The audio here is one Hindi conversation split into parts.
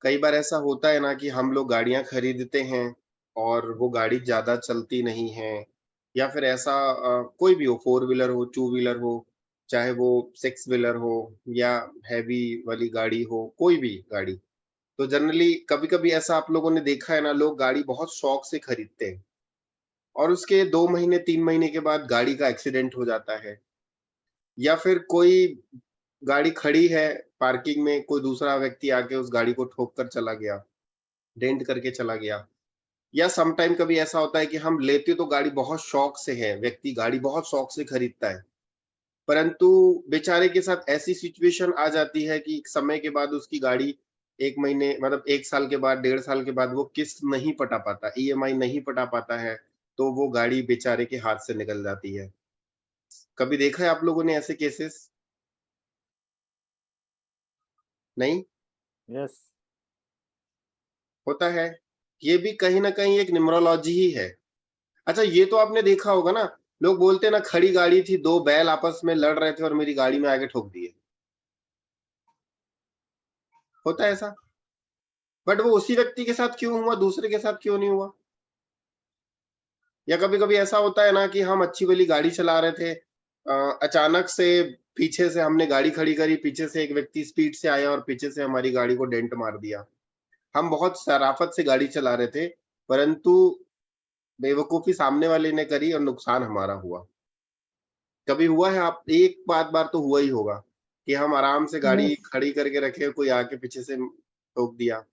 कई बार ऐसा होता है ना कि हम लोग गाड़ियाँ खरीदते हैं और वो गाड़ी ज़्यादा चलती नहीं है या फिर ऐसा कोई भी हो, 4 व्हीलर हो, 2 व्हीलर हो, चाहे वो 6 व्हीलर हो या हैवी वाली गाड़ी हो, कोई भी गाड़ी। तो जनरली कभी-कभी ऐसा आप लोगों ने देखा है ना, लोग गाड़ी बहुत शौक से खरीदते हैं और उसके 2 महीने, 3 महीने के बाद गाड़ी का एक्सीडेंट हो जाता है या फिर कोई गाड़ी खड़ी है पार्किंग में, कोई दूसरा व्यक्ति आके उस गाड़ी को ठोक कर चला गया, डेंट करके चला गया। या सम टाइम कभी ऐसा होता है कि हम लेते तो गाड़ी बहुत शौक से है, व्यक्ति गाड़ी बहुत शौक से खरीदता है, परंतु बेचारे के साथ ऐसी सिचुएशन आ जाती है कि समय के बाद उसकी गाड़ी 1 महीने मतलब 1 साल के बाद, 1.5 साल के बाद वो किस्त नहीं पटा पाता, ईएमआई नहीं पटा पाता है, तो वो गाड़ी बेचारे के हाथ से निकल जाती है। कभी देखा है आप लोगों ने ऐसे केसेस? नहीं? यस। होता है। ये भी कहीं न कहीं एक न्यूमरोलॉजी ही है। अच्छा ये तो आपने देखा होगा ना, लोग बोलते हैं ना खड़ी गाड़ी थी, 2 बैल आपस में लड़ रहे थे और मेरी गाड़ी में आके ठोक दिए। होता है ऐसा? बट वो उसी व्यक्ति के साथ क्यों हुआ, दूसरे के साथ क्यों नहीं हुआ? या कभी-कभी ऐसा होता है ना कि हम अच्छी वाली गाड़ी चला रहे थे अचानक से पीछे से हमने गाड़ी खड़ी करी, पीछे से एक व्यक्ति स्पीड से आया और पीछे से हमारी गाड़ी को डेंट मार दिया। हम बहुत शराफ़त से गाड़ी चला रहे थे, परंतु बेवकूफ़ी सामने वाले ने करी और नुकसान हमारा हुआ। कभी हुआ है आप एक बार तो हुआ ही होगा कि हम आराम से गाड़ी यस। खड़ी करके रखे, कोई आके पीछे से ठोक दिया।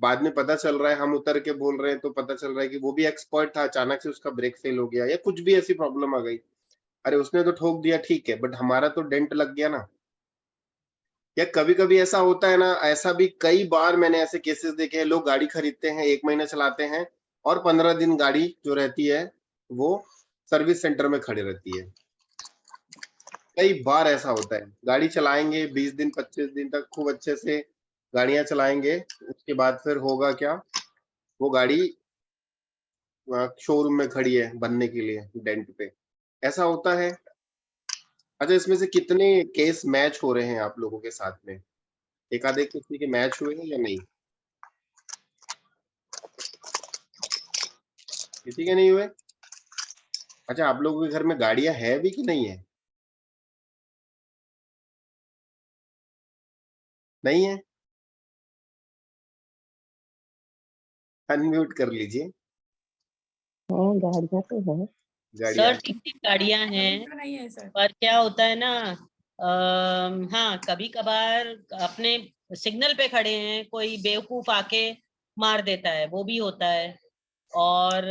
बाद में पता चल रहा है, हम उतर के बोल रहे हैं तो पता चल रहा है कि वो भी एक्सपर्ट था, अचानक से उसका ब्रेक फेल हो गया या कुछ भी ऐसी प्रॉब्लम आ गई। अरे उसने तो ठोक दिया ठीक है, बट हमारा तो डेंट लग गया ना। या कभी-कभी ऐसा होता है ना, ऐसा भी कई बार मैंने ऐसे केसेस देखे हैं, लोग गाड़ी खरीदते हैं, 1 महीना चलाते हैं और 15 दिन गाड़ी जो रहती है, वो सर्विस सेंटर में खड़ी रहती है। कई बार ऐसा होता है। गाड़ी चलाएँगे 20 दिन, 25 दिन तक खूब अच्छे से गाड़ियाँ चलाएँगे, उसके बाद फिर होगा क्या, वो गाड़ी शोरूम में खड़ी है बनने के लिए डेंट पे। ऐसा होता है। अच्छा इसमें से कितने केस मैच हो रहे हैं आप लोगों के साथ में? एक आधे किसी के मैच हुए हैं या नहीं? किसी के नहीं हुए? अच्छा आप लोगों के घर में गाड़ियाँ है भी कि नहीं है? नहीं है? अनम्यूट कर लीजिए। हाँ, गाड़ियाँ तो है। गाड़ियाँ सर हैं। ठीक-ठीक गाड़ियाँ अभी हैं, तो नहीं है सर। पर क्या होता है ना हाँ, कभी-कभार अपने सिग्नल पे खड़े हैं, कोई बेवकूफ़ आके मार देता है, वो भी होता है। और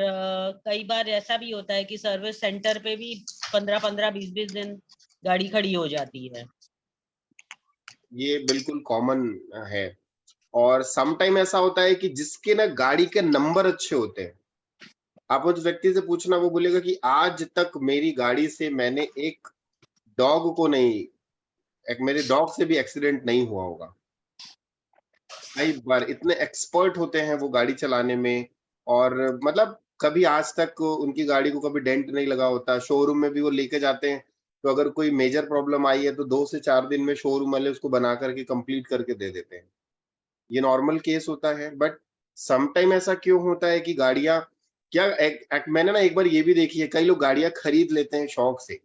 कई बार ऐसा भी होता है कि सर्विस सेंटर पे भी 15-15, 20-20 दिन गाड़ी खड़ी हो जाती है। ये बिल्कुल कॉमन है और सम टाइम ऐसा होता है कि जिसके ना गाड़ी के नंबर अच्छे होते हैं, आप उस व्यक्ति से पूछना वो बोलेगा कि आज तक मेरी गाड़ी से मैंने एक डॉग को नहीं एक मेरे डॉग से भी एक्सीडेंट नहीं हुआ होगा। कई बार इतने एक्सपर्ट होते हैं वो गाड़ी चलाने में और मतलब कभी आज तक उनकी गाड़ी को कभी डेंट नहीं लगा होता। शोरूम में भी वो लेके जाते हैं, तो अगर कोई मेजर प्रॉब्लम आई है तो 2 से 4 दिन में शोरूम वाले उसको बना करके कंप्लीट करके दे देते हैं। ये नॉर्मल केस होता है बट सम टाइम ऐसा क्यों होता है कि गाड़ियाँ क्या एक एक मैंने ना एक बार ये भी देखी है, कई लोग गाड़ियाँ खरीद लेते हैं शौक से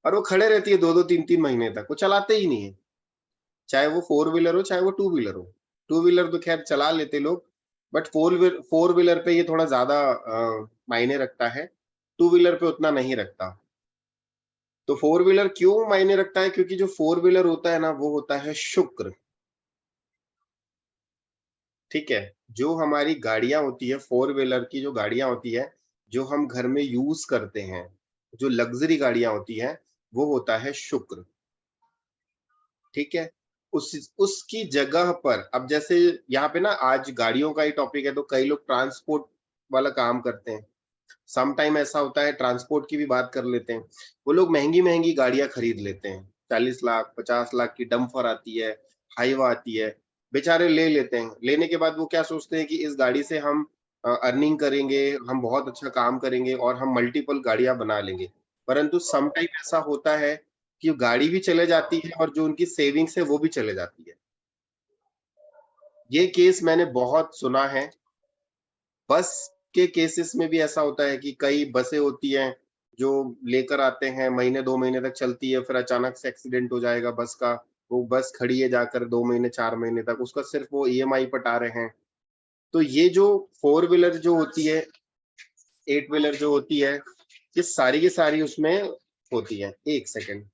और वो खड़े रहती है 2-2 3-3 महीने तक, वो चलाते ही नहीं है। चाहे वो 4 व्हीलर हो, चाहे वो 2 व्हीलर हो। 2 व्हीलर तो ख़ैर चला लेते लोग, बट 4 व्हीलर पे ये थोड़ा ज़्यादा मायने रखता है, 2 व्हीलर पे उतना नहीं रखता। तो 4 व्हीलर क्यों मायने रखता है? क्योंकि जो 4 व्हीलर होता है ना, वो होता है शुक्र, ठीक है? जो हमारी गाड़ियाँ होती है, 4 व्हीलर की जो गाड़ियाँ होती है, जो हम घर में यूज़ करते हैं, जो लग्ज़री गाड़ियाँ होती हैं, वो होता है शुक्र। ठीक है? उसकी जगह पर अब जैसे यहाँ पे ना आज गाड़ियों का ही टॉपिक है तो कई लोग ट्रांसपोर्ट वाला काम करते हैं। सम टाइम ऐसा होता है ट्रांसपोर्ट की भी बात कर लेते हैं। वो लोग महँगी-महँगी गाड़ियाँ खरीद लेते हैं। 40 लाख, 50 लाख की डंपर आती है, हाइवा आती है, बेचारे ले लेते हैं। लेने के बाद वो क्या सोचते हैं कि इस गाड़ी से हम अर्निंग करेंगे, हम बहुत अच्छा काम करेंगे और हम मल्टीपल गाड़ियाँ बना लेंगे। परंतु सम टाइम ऐसा होता है कि गाड़ी भी चले जाती है और जो उनकी सेविंग्स है वो भी चले जाती है। ये केस मैंने बहुत सुना है। बस के केसेस में भी ऐसा होता है कि कई बसें होती हैं जो लेकर आते हैं, महीने 2 महीने तक चलती है, फिर अचानक से एक्सीडेंट हो जाएगा बस का, वो बस खड़ी है जाकर 2 महीने 4 महीने तक, उसका सिर्फ वो ईएमआई पटा रहे हैं। तो ये जो 4 व्हीलर जो होती है, 8 व्हीलर जो होती है, ये सारी की सारी उसमें होती है। 1 सेकंड।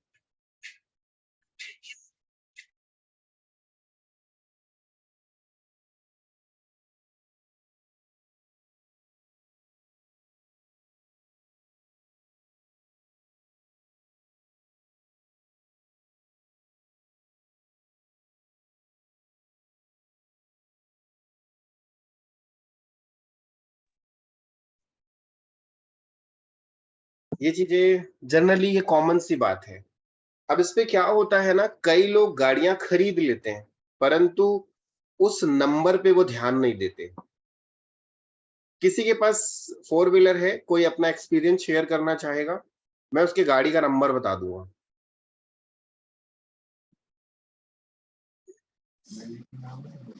ये चीजें जनरली ये कॉमन सी बात है। अब इस पे क्या होता है ना, कई लोग गाड़ियां खरीद लेते हैं, परंतु उस नंबर पे वो ध्यान नहीं देते। किसी के पास 4 व्हीलर है, कोई अपना एक्सपीरियंस शेयर करना चाहेगा? मैं उसके गाड़ी का नंबर बता दूंगा।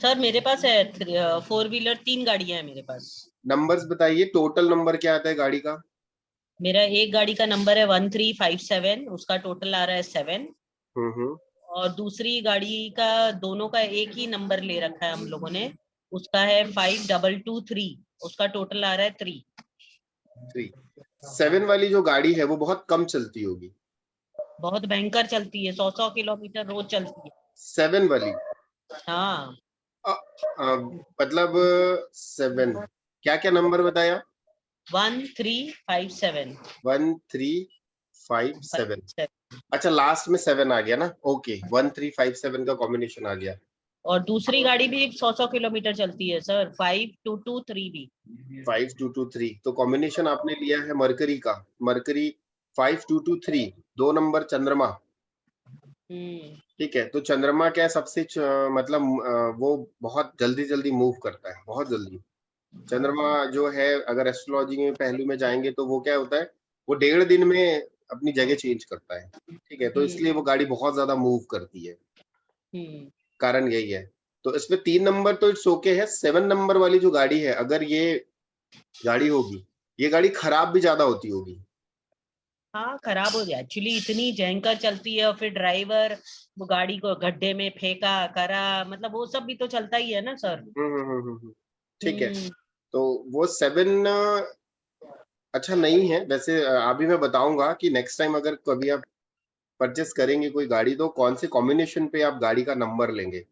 सर मेरे पास है 4 व्हीलर 3 गाड़ियां हैं मेरे पास। नंबर्स बताइए, टोटल नंबर क्या आता है गाड़ी का? मेरा एक गाड़ी का नंबर है 1357, उसका टोटल आ रहा है 7। हम्म। और दूसरी गाड़ी का दोनों का एक ही नंबर ले रखा है हम लोगों ने, उसका है 5223, उसका टोटल आ रहा है 3। 3 7 वाली जो गाड़ी है वो बहुत कम चलती होगी। बहुत भयंकर चलती है, 100 किलोमीटर रोज चलती है। 7 वाली हाँ, अ, मतलब 7, क्या क्या नंबर बताया? 1357। 1357। अच्छा, लास्ट में 7 आ गया ना? ओके, 1357 का कॉम्बिनेशन आ गया। और दूसरी गाड़ी भी 100 किलोमीटर चलती है सर, 5223 भी। 5223 तो कॉम्बिनेशन आपने लिया है मरकरी का। मरकरी 5223, 2 नंबर चंद्रमा। ठीक है, तो चंद्रमा क्या है, सबसे मतलब वो बहुत जल्दी जल्दी मूव करता है, बहुत जल्दी। चंद्रमा जो है, अगर एस्ट्रोलॉजी में पहलू में जाएंगे तो वो क्या होता है, वो 1.5 दिन में अपनी जगह चेंज करता है। ठीक है, तो इसलिए वो गाड़ी बहुत ज्यादा मूव करती है, कारण यही है। तो इसमें 3 नंबर तो इट्स ओके है। 7 नंबर वाली जो गाड़ी है, अगर ये गाड़ी होगी, ये गाड़ी खराब भी ज्यादा होती होगी। हाँ, खराब हो जाए एक्चुअली, इतनी भयंकर चलती है। और फिर ड्राइवर वो गाड़ी को गड्ढे में फेंका करा, मतलब वो सब भी तो चलता ही है ना सर। ठीक है, तो वो 7 अच्छा नहीं है वैसे। अभी मैं बताऊंगा कि नेक्स्ट टाइम अगर कभी आप परचेस करेंगे कोई गाड़ी, तो कौन से कॉम्बिनेशन पे आप गाड़ी का नंबर लेंगे,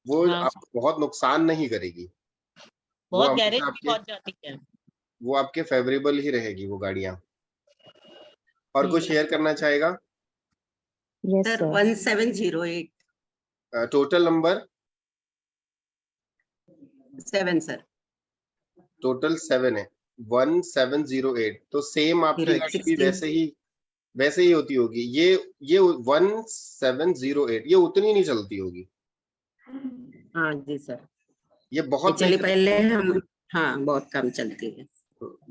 वो हाँ, आपको बहुत नुकसान नहीं करेगी। वो बहुत गैरेज हमेशा भी आपके, पहुंच जाती है। वो आपके फेवरेबल ही रहेगी वो गाड़ियां। और कुछ शेयर करना चाहेगा? Yes, sir sir. 1708 total number? 7 sir. Total 7 है, 1708। तो सेम आपकी 08 गाड़ी भी 16 वैसे ही होती होगी। ये 1708 ये उतनी नहीं चलती होगी। हाँ जी सर, ये बहुत नहीं एक्चुअली चलती। पहले हम, हाँ बहुत कम चलती है।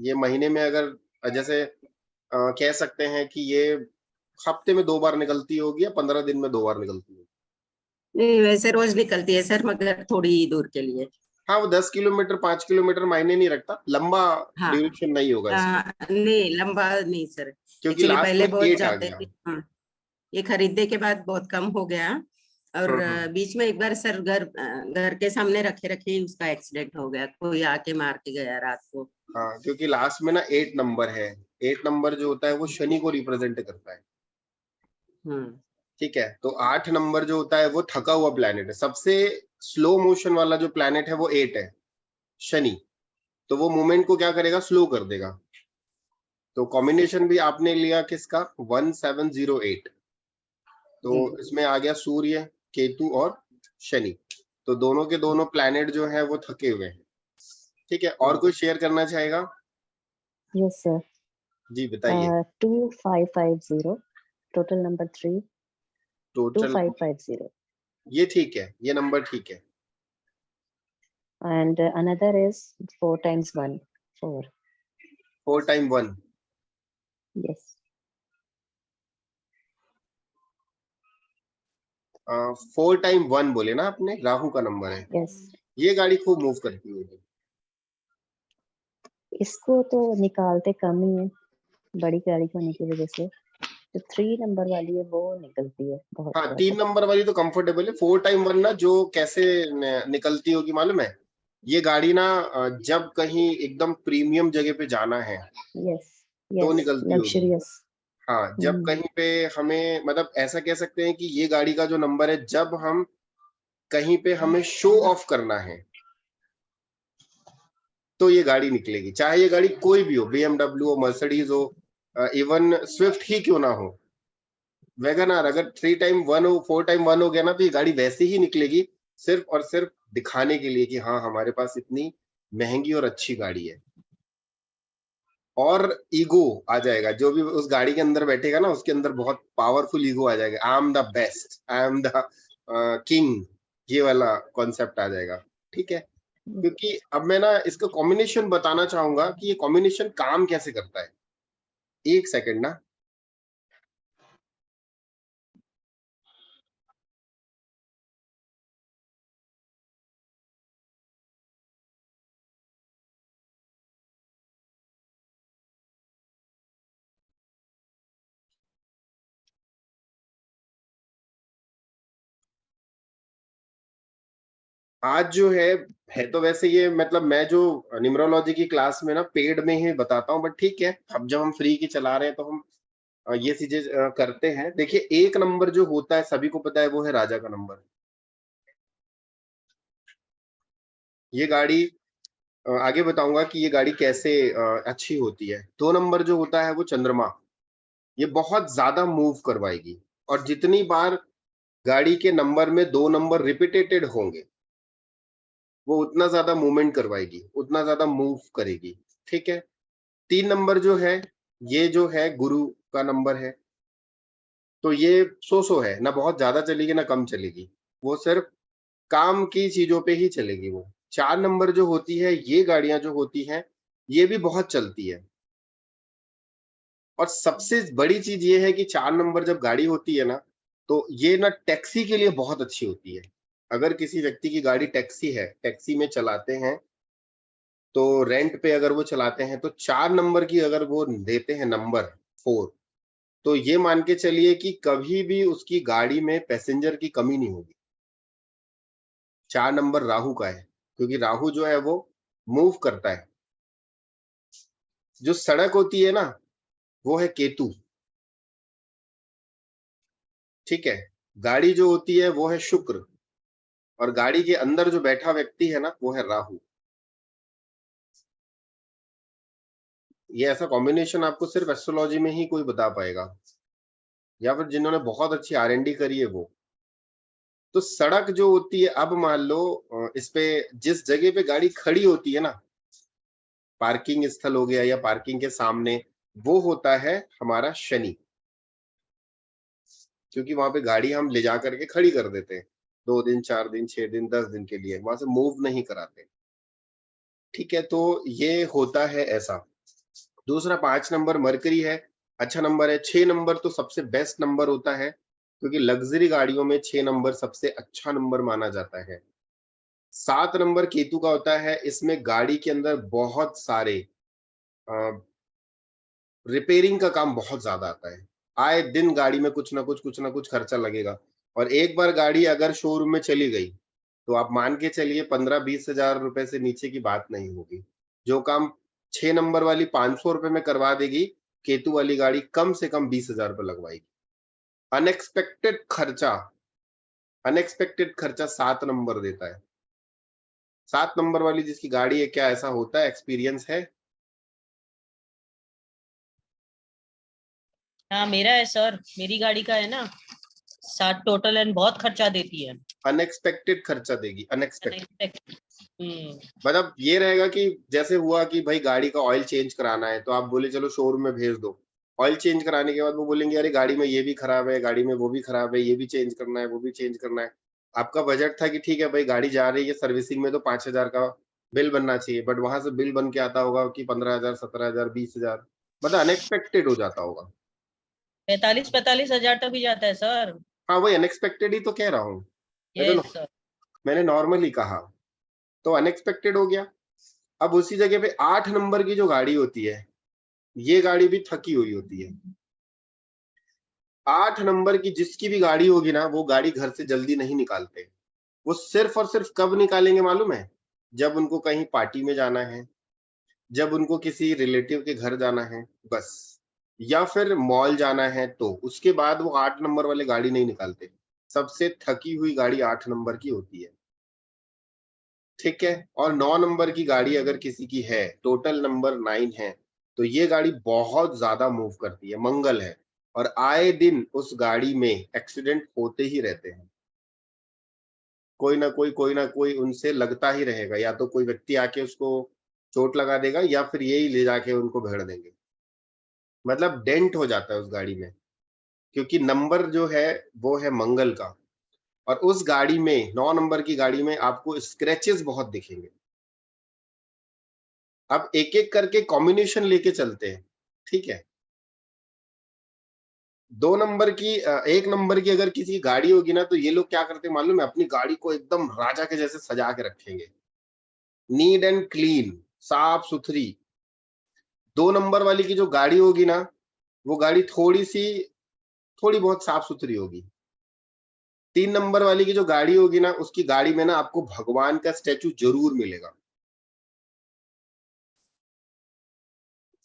ये महीने में अगर जैसे कह सकते हैं कि ये हफ्ते में 2 बार निकलती होगी या 15 दिन में 2 बार निकलती होगी। नहीं वैसे रोज निकलती है सर, मगर थोड़ी दूर के लिए। हाँ, वो 10 किलोमीटर 5 किलोमीटर मायने नहीं रखता, लंबा हाँ, ड्यूरेशन नहीं होगा इसका, नहीं लंबा नहीं सर। क्योंकि एक्चुअली लास्ट पहले में बहुत 8 आ जाते गया। थे। हाँ, ये खरीदने के बाद बहुत कम हो गया। और हम्म। बीच में एक बार सर घर के सामने रखे रखे ही उसका एक्सीडेंट हो गया, कोई आके मार के गया रात को। हाँ, क्योंकि लास्ट में ना 8 नंबर है। 8 नंबर जो होता है वो शनि को रिप्रेजेंट करता है। हम्म। ठीक है, तो 8 नंबर जो होता है वो थका हुआ प्लैनेट है। सबसे स्लो मोशन वाला जो प्लैनेट है वो 8 है, शनि। तो वो मूवमेंट को क्या करेगा, स्लो कर देगा। तो कॉम्बिनेशन भी आपने लिया किसका, 1708। तो जी इसमें आ गया सूर्य, केतु और शनि। तो दोनों के दोनों प्लैनेट जो है वो थके हुए हैं। ठीक है, और कोई शेयर करना चाहेगा? Yes, sir. जी बताइए। 2550. Total number 3. टोटल 2550. ये ठीक है, ये नंबर ठीक है। And another is 4 times 1. 4. 4 time 1, Yes. 4 time 1 बोले ना आपने, राहु का नंबर है। Yes. ये गाड़ी खूब मूव करती होगी। इसको तो निकालते कम ही है, बड़ी गाड़ी होने की वजह से। जो 3 नंबर वाली है वो निकलती है बहुत हाँ, ज्यादा। 3 नंबर वाली तो कंफर्टेबल है। 4 टाइम 1 ना जो कैसे निकलती होगी मालूम है? ये गाड़ी ना जब कहीं एकदम प्रीमियम जगह पे जाना है यस तो यस, निकलती होगी। लग्जरियस। हाँ, जब कहीं पे हमें मतलब ऐसा कह सकते हैं कि ये गाड़ी का जो नंबर है, जब हम कहीं पे हमें शो ऑफ करना है तो ये गाड़ी निकलेगी। चाहे ये गाड़ी कोई भी हो, BMW हो, मर्सिडीज हो, इवन स्विफ्ट ही क्यों ना हो, वैगनआर, अगर 3 टाइम 1 हो, 4 टाइम 1 हो गया ना, तो ये गाड़ी वैसे ही निकलेगी, सिर्फ और सिर्फ दिखाने के लिए कि हाँ, हमारे पास इतनी महंगी और अच्छी गाड़ी है। और ईगो आ जाएगा, जो भी उस गाड़ी के अंदर बैठेगा ना, उसके अंदर बहुत पावरफुल ईगो आ जाएगा। I am the best, I am the king, ये वाला कॉन्सेप्ट आ जाएगा। ठीक है, क्योंकि अब मैं ना इसका कॉम्बिनेशन बताना चाहूंगा कि ये कॉम्बिनेशन काम कैसे करता है। एक सेकंड ना। आज जो है तो वैसे ये मतलब मैं जो न्यूमरोलॉजी की क्लास में ना पेड में ही बताता हूँ, बट ठीक है, अब जब हम फ्री की चला रहे हैं तो हम ये चीजें करते हैं। देखिए, एक नंबर जो होता है सभी को पता है, वो है राजा का नंबर। ये गाड़ी आगे बताऊंगा कि ये गाड़ी कैसे अच्छी होती है। 2 नंबर जो होता है वो चंद्रमा, ये बहुत ज्यादा मूव करवाएगी, और जितनी बार गाड़ी के नंबर में 2 नंबर रिपीटेटेड होंगे, वो उतना ज्यादा मूवमेंट करवाएगी, उतना ज्यादा मूव करेगी। ठीक है। 3 नंबर जो है, ये जो है गुरु का नंबर है, तो ये सो है ना, बहुत ज्यादा चलेगी ना कम चलेगी, वो सिर्फ काम की चीजों पे ही चलेगी वो। 4 नंबर जो होती है, ये गाड़ियां जो होती हैं, ये भी बहुत चलती है। और सबसे बड़ी चीज ये है कि 4 नंबर जब गाड़ी होती है ना, तो ये ना टैक्सी के लिए बहुत अच्छी होती है। अगर किसी व्यक्ति की गाड़ी टैक्सी है, टैक्सी में चलाते हैं, तो रेंट पे अगर वो चलाते हैं, तो 4 नंबर की अगर वो देते हैं नंबर 4, तो ये मान के चलिए कि कभी भी उसकी गाड़ी में पैसेंजर की कमी नहीं होगी। 4 नंबर राहु का है, क्योंकि राहु जो है वो मूव करता है। जो सड़क होती है ना, वो है केतु। ठीक है। गाड़ी जो होती है वो है शुक्र, और गाड़ी के अंदर जो बैठा व्यक्ति है ना, वो है राहु। ये ऐसा कॉम्बिनेशन आपको सिर्फ एस्ट्रोलॉजी में ही कोई बता पाएगा, या फिर जिन्होंने बहुत अच्छी R&D करी है वो। तो सड़क जो होती है, अब मान लो इस पे जिस जगह पे गाड़ी खड़ी होती है ना, पार्किंग स्थल हो गया या पार्किंग के सामने, वो होता है हमारा शनि। क्योंकि वहां पे गाड़ी हम ले जा करके खड़ी कर देते हैं 2 दिन, 4 दिन, 6 दिन, 10 दिन के लिए, वहां से मूव नहीं कराते। ठीक है, तो ये होता है ऐसा। दूसरा 5 नंबर मरकरी है, अच्छा नंबर है। 6 नंबर तो सबसे बेस्ट नंबर होता है, क्योंकि लग्जरी गाड़ियों में 6 नंबर सबसे अच्छा नंबर माना जाता है। 7 नंबर केतु का होता है, इसमें गाड़ी के अंदर बहुत सारे रिपेयरिंग का काम बहुत ज्यादा आता है। आए दिन गाड़ी में कुछ ना कुछ खर्चा लगेगा, और एक बार गाड़ी अगर शोरूम में चली गई, तो आप मान के चलिए 15-20 हजार रुपए से नीचे की बात नहीं होगी। जो काम 6 नंबर वाली 500 रुपए में करवा देगी, केतु वाली गाड़ी कम से कम 20 हजार रुपए लगवाएगी। अनएक्सपेक्टेड खर्चा 7 नंबर देता है। 7 नंबर वाली जिसकी गाड़ी है, क्या ऐसा होता है, एक्सपीरियंस है? हाँ मेरा है सर, मेरी गाड़ी का है ना 7 टोटल एंड बहुत खर्चा देती है। अनएक्सपेक्टेड खर्चा देगी, अनएक्सपेक्टेड। Unexpected। मतलब ये रहेगा कि जैसे हुआ कि भाई गाड़ी का ऑयल चेंज कराना है, तो आप बोले चलो शोरूम में भेज दो। ऑयल चेंज कराने के बाद वो बोलेंगे अरे गाड़ी में ये भी खराब है, गाड़ी में वो भी खराब है, ये भी चेंज करना है, वो भी चेंज करना है। आपका बजट था कि ठीक है भाई, गाड़ी जा रही है सर्विसिंग में, तो 5 हजार का बिल बनना चाहिए, बट वहां से बिल बन के आता होगा कि 15 हजार, 17 हजार, 20 हजार। मतलब अनएक्सपेक्टेड हो जाता होगा। 45-45 हजार तक भी जाता है सर। हाँ, वही अनएक्सपेक्टेड ही तो कह रहा हूँ। मैं तो यस सर। मैंने नॉर्मली कहा। तो अनएक्सपेक्टेड हो गया। अब उसी जगह पे 8 नंबर की जो गाड़ी होती है, ये गाड़ी भी थकी हुई होती है। 8 नंबर की जिसकी भी गाड़ी होगी ना, वो गाड़ी घर से जल्दी नहीं निकालते। वो सिर्फ और सिर्फ कब निकालेंगे मालूम है? जब उनको कहीं पार्टी में जाना है, जब उनको किसी रिलेटिव के घर जाना है, बस, या फिर मॉल जाना है, तो उसके बाद वो 8 नंबर वाली गाड़ी नहीं निकालते। सबसे थकी हुई गाड़ी 8 नंबर की होती है, ठीक है? और 9 नंबर की गाड़ी अगर किसी की है, टोटल नंबर 9 है, तो ये गाड़ी बहुत ज्यादा मूव करती है, मंगल है, और आए दिन उस गाड़ी में एक्सीडेंट होते ही रहते हैं। कोई ना कोई उनसे लगता ही रहेगा, या तो कोई व्यक्ति आके उसको चोट लगा देगा, या फिर यही ले जाके उनको भेड़ देंगे। मतलब डेंट हो जाता है उस गाड़ी में, क्योंकि नंबर जो है वो है मंगल का। और उस गाड़ी में 9 नंबर की गाड़ी में आपको स्क्रैचेस बहुत दिखेंगे। अब एक एक करके कॉम्बिनेशन लेके चलते हैं, ठीक है? 2 नंबर की 1 नंबर की अगर किसी की गाड़ी होगी ना, तो ये लोग क्या करते हैं मालूम है? अपनी गाड़ी को एकदम राजा के जैसे सजा के रखेंगे, नीट एंड क्लीन, साफ सुथरी। 2 नंबर वाली की जो गाड़ी होगी ना, वो गाड़ी थोड़ी बहुत साफ सुथरी होगी। 3 नंबर वाली की जो गाड़ी होगी ना, उसकी गाड़ी में ना आपको भगवान का स्टैचू जरूर मिलेगा।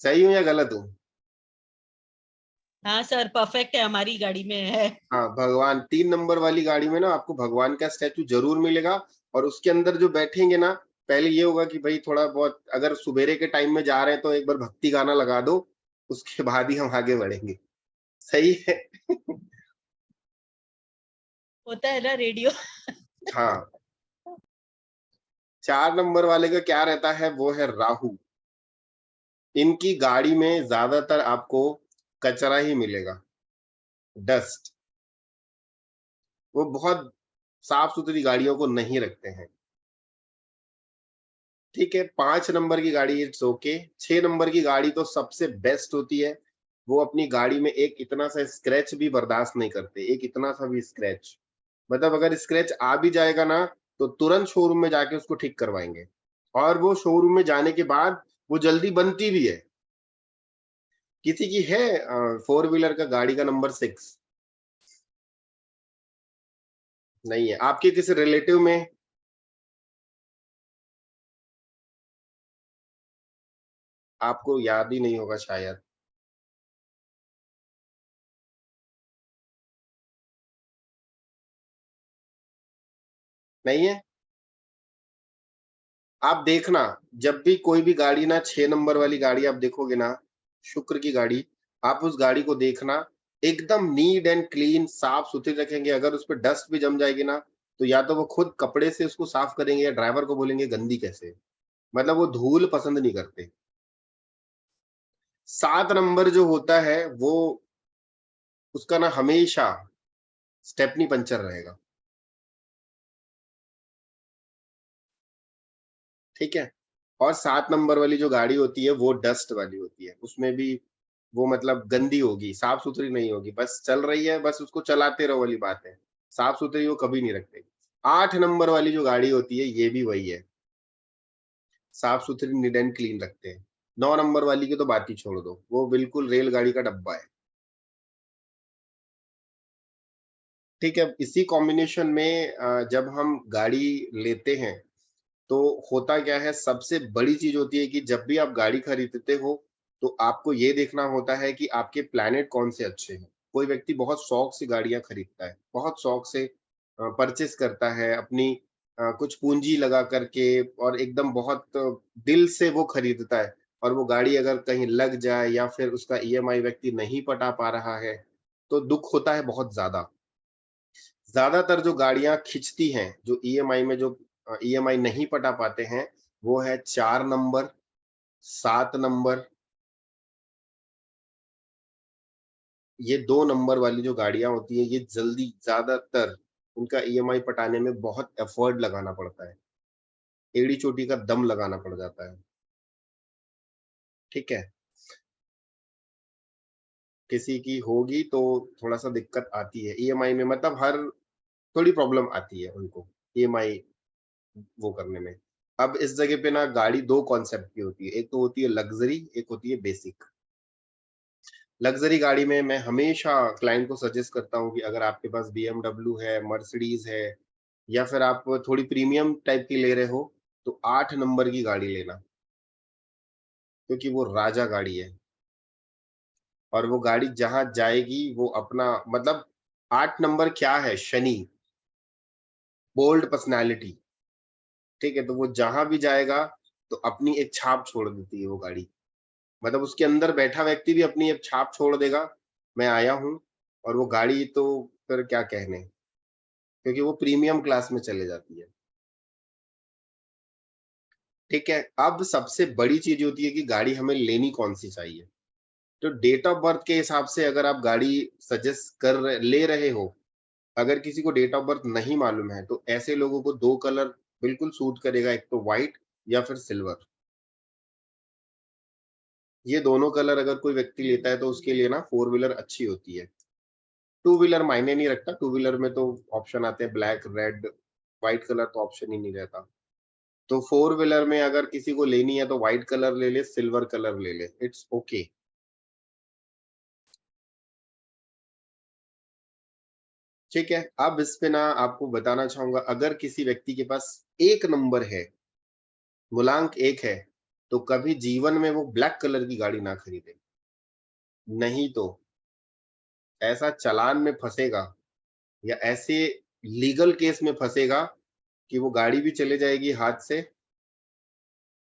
सही हूं या गलत हूं? हाँ सर, परफेक्ट है, हमारी गाड़ी में है। हाँ, भगवान 3 नंबर वाली गाड़ी में ना आपको भगवान का स्टैचू जरूर मिलेगा। और उसके अंदर जो बैठेंगे ना, पहले ये होगा कि भाई थोड़ा बहुत अगर सुबेरे के टाइम में जा रहे हैं तो एक बार भक्ति गाना लगा दो, उसके बाद ही हम आगे बढ़ेंगे। सही है। होता है ना रेडियो। हाँ, 4 नंबर वाले का क्या रहता है? वो है राहु। इनकी गाड़ी में ज्यादातर आपको कचरा ही मिलेगा, डस्ट। वो बहुत साफ सुथरी गाड़ियों को नहीं रखते हैं, ठीक है? 5 नंबर की गाड़ी इट्स ओके। 6 नंबर की गाड़ी तो सबसे बेस्ट होती है। वो अपनी गाड़ी में एक इतना सा स्क्रैच भी बर्दाश्त नहीं करते, एक इतना सा भी स्क्रैच। मतलब अगर स्क्रैच आ भी जाएगा ना, तो तुरंत शोरूम में जाके उसको ठीक करवाएंगे। और वो शोरूम में जाने के बाद वो जल्दी बनती भी है। किसी की है 4 व्हीलर का गाड़ी का नंबर 6? नहीं है। आपके किसी रिलेटिव में? आपको याद ही नहीं होगा शायद। नहीं है? आप देखना, जब भी कोई भी गाड़ी ना 6 नंबर वाली गाड़ी आप देखोगे ना, शुक्र की गाड़ी, आप उस गाड़ी को देखना, एकदम नीट एंड क्लीन साफ सुथरी रखेंगे। अगर उस पर डस्ट भी जम जाएगी ना, तो या तो वो खुद कपड़े से उसको साफ करेंगे, या ड्राइवर को बोलेंगे गंदी कैसे है। मतलब वो धूल पसंद नहीं करते। 7 नंबर जो होता है वो, उसका ना हमेशा स्टेपनी पंचर रहेगा, ठीक है? और 7 नंबर वाली जो गाड़ी होती है वो डस्ट वाली होती है, उसमें भी वो मतलब गंदी होगी, साफ सुथरी नहीं होगी, बस चल रही है, बस उसको चलाते रहो वाली बात है। साफ सुथरी वो कभी नहीं रखते। 8 नंबर वाली जो गाड़ी होती है ये भी वही है, साफ सुथरी नीट एंड क्लीन रखते हैं। 9 नंबर वाली की तो बात ही छोड़ दो, वो बिल्कुल रेलगाड़ी का डब्बा है, ठीक है? इसी कॉम्बिनेशन में जब हम गाड़ी लेते हैं, तो होता क्या है, सबसे बड़ी चीज होती है कि जब भी आप गाड़ी खरीदते हो, तो आपको ये देखना होता है कि आपके प्लैनेट कौन से अच्छे हैं। कोई व्यक्ति बहुत शौक से गाड़ियां खरीदता है, बहुत शौक से परचेस करता है, अपनी कुछ पूंजी लगा करके, और एकदम बहुत दिल से वो खरीदता है। और वो गाड़ी अगर कहीं लग जाए, या फिर उसका ईएमआई व्यक्ति नहीं पटा पा रहा है, तो दुख होता है बहुत ज्यादा। ज्यादातर जो गाड़ियां खिंचती हैं, जो ईएमआई में जो ईएमआई नहीं पटा पाते हैं, वो है 4 नंबर, 7 नंबर, ये 2 नंबर वाली जो गाड़ियां होती हैं, ये जल्दी ज्यादातर उनका ईएमआई पटाने में बहुत एफर्ट लगाना पड़ता है, एड़ी चोटी का दम लगाना पड़ जाता है, ठीक है? किसी की होगी तो थोड़ा सा दिक्कत आती है ईएमआई में, मतलब हर थोड़ी प्रॉब्लम आती है उनको ईएमआई वो करने में। अब इस जगह पे ना गाड़ी दो कॉन्सेप्ट की होती है, एक तो होती है लग्जरी, एक होती है बेसिक। लग्जरी गाड़ी में मैं हमेशा क्लाइंट को सजेस्ट करता हूँ कि अगर आपके पास BMW है, मर्सिडीज है, या फिर आप थोड़ी प्रीमियम टाइप की ले रहे हो, तो 8 नंबर की गाड़ी लेना, क्योंकि वो राजा गाड़ी है और वो गाड़ी जहां जाएगी वो अपना मतलब 8 नंबर क्या है, शनि, बोल्ड पर्सनैलिटी। ठीक है, तो वो जहां भी जाएगा तो अपनी एक छाप छोड़ देती है वो गाड़ी। मतलब उसके अंदर बैठा व्यक्ति भी अपनी एक छाप छोड़ देगा, मैं आया हूँ, और वो गाड़ी तो फिर क्या कहने, क्योंकि वो प्रीमियम क्लास में चले जाती है। ठीक है, अब सबसे बड़ी चीज होती है कि गाड़ी हमें लेनी कौन सी चाहिए। तो डेट ऑफ बर्थ के हिसाब से अगर आप गाड़ी सजेस्ट ले रहे हो, अगर किसी को डेट ऑफ बर्थ नहीं मालूम है, तो ऐसे लोगों को दो कलर बिल्कुल सूट करेगा, एक तो व्हाइट या फिर सिल्वर। ये दोनों कलर अगर कोई व्यक्ति लेता है तो उसके लिए ना फोर व्हीलर अच्छी होती है। टू व्हीलर मायने नहीं रखता, टू व्हीलर में तो ऑप्शन आते हैं ब्लैक, रेड, व्हाइट कलर तो ऑप्शन ही नहीं रहता। तो फोर व्हीलर में अगर किसी को लेनी है तो व्हाइट कलर ले ले, सिल्वर कलर ले ले, इट्स ओके। ठीक है, अब इस पे ना आपको बताना चाहूंगा, अगर किसी व्यक्ति के पास एक नंबर है, मूलांक एक है, तो कभी जीवन में वो ब्लैक कलर की गाड़ी ना खरीदे, नहीं तो ऐसा चालान में फंसेगा या ऐसे लीगल केस में फंसेगा कि वो गाड़ी भी चले जाएगी हाथ से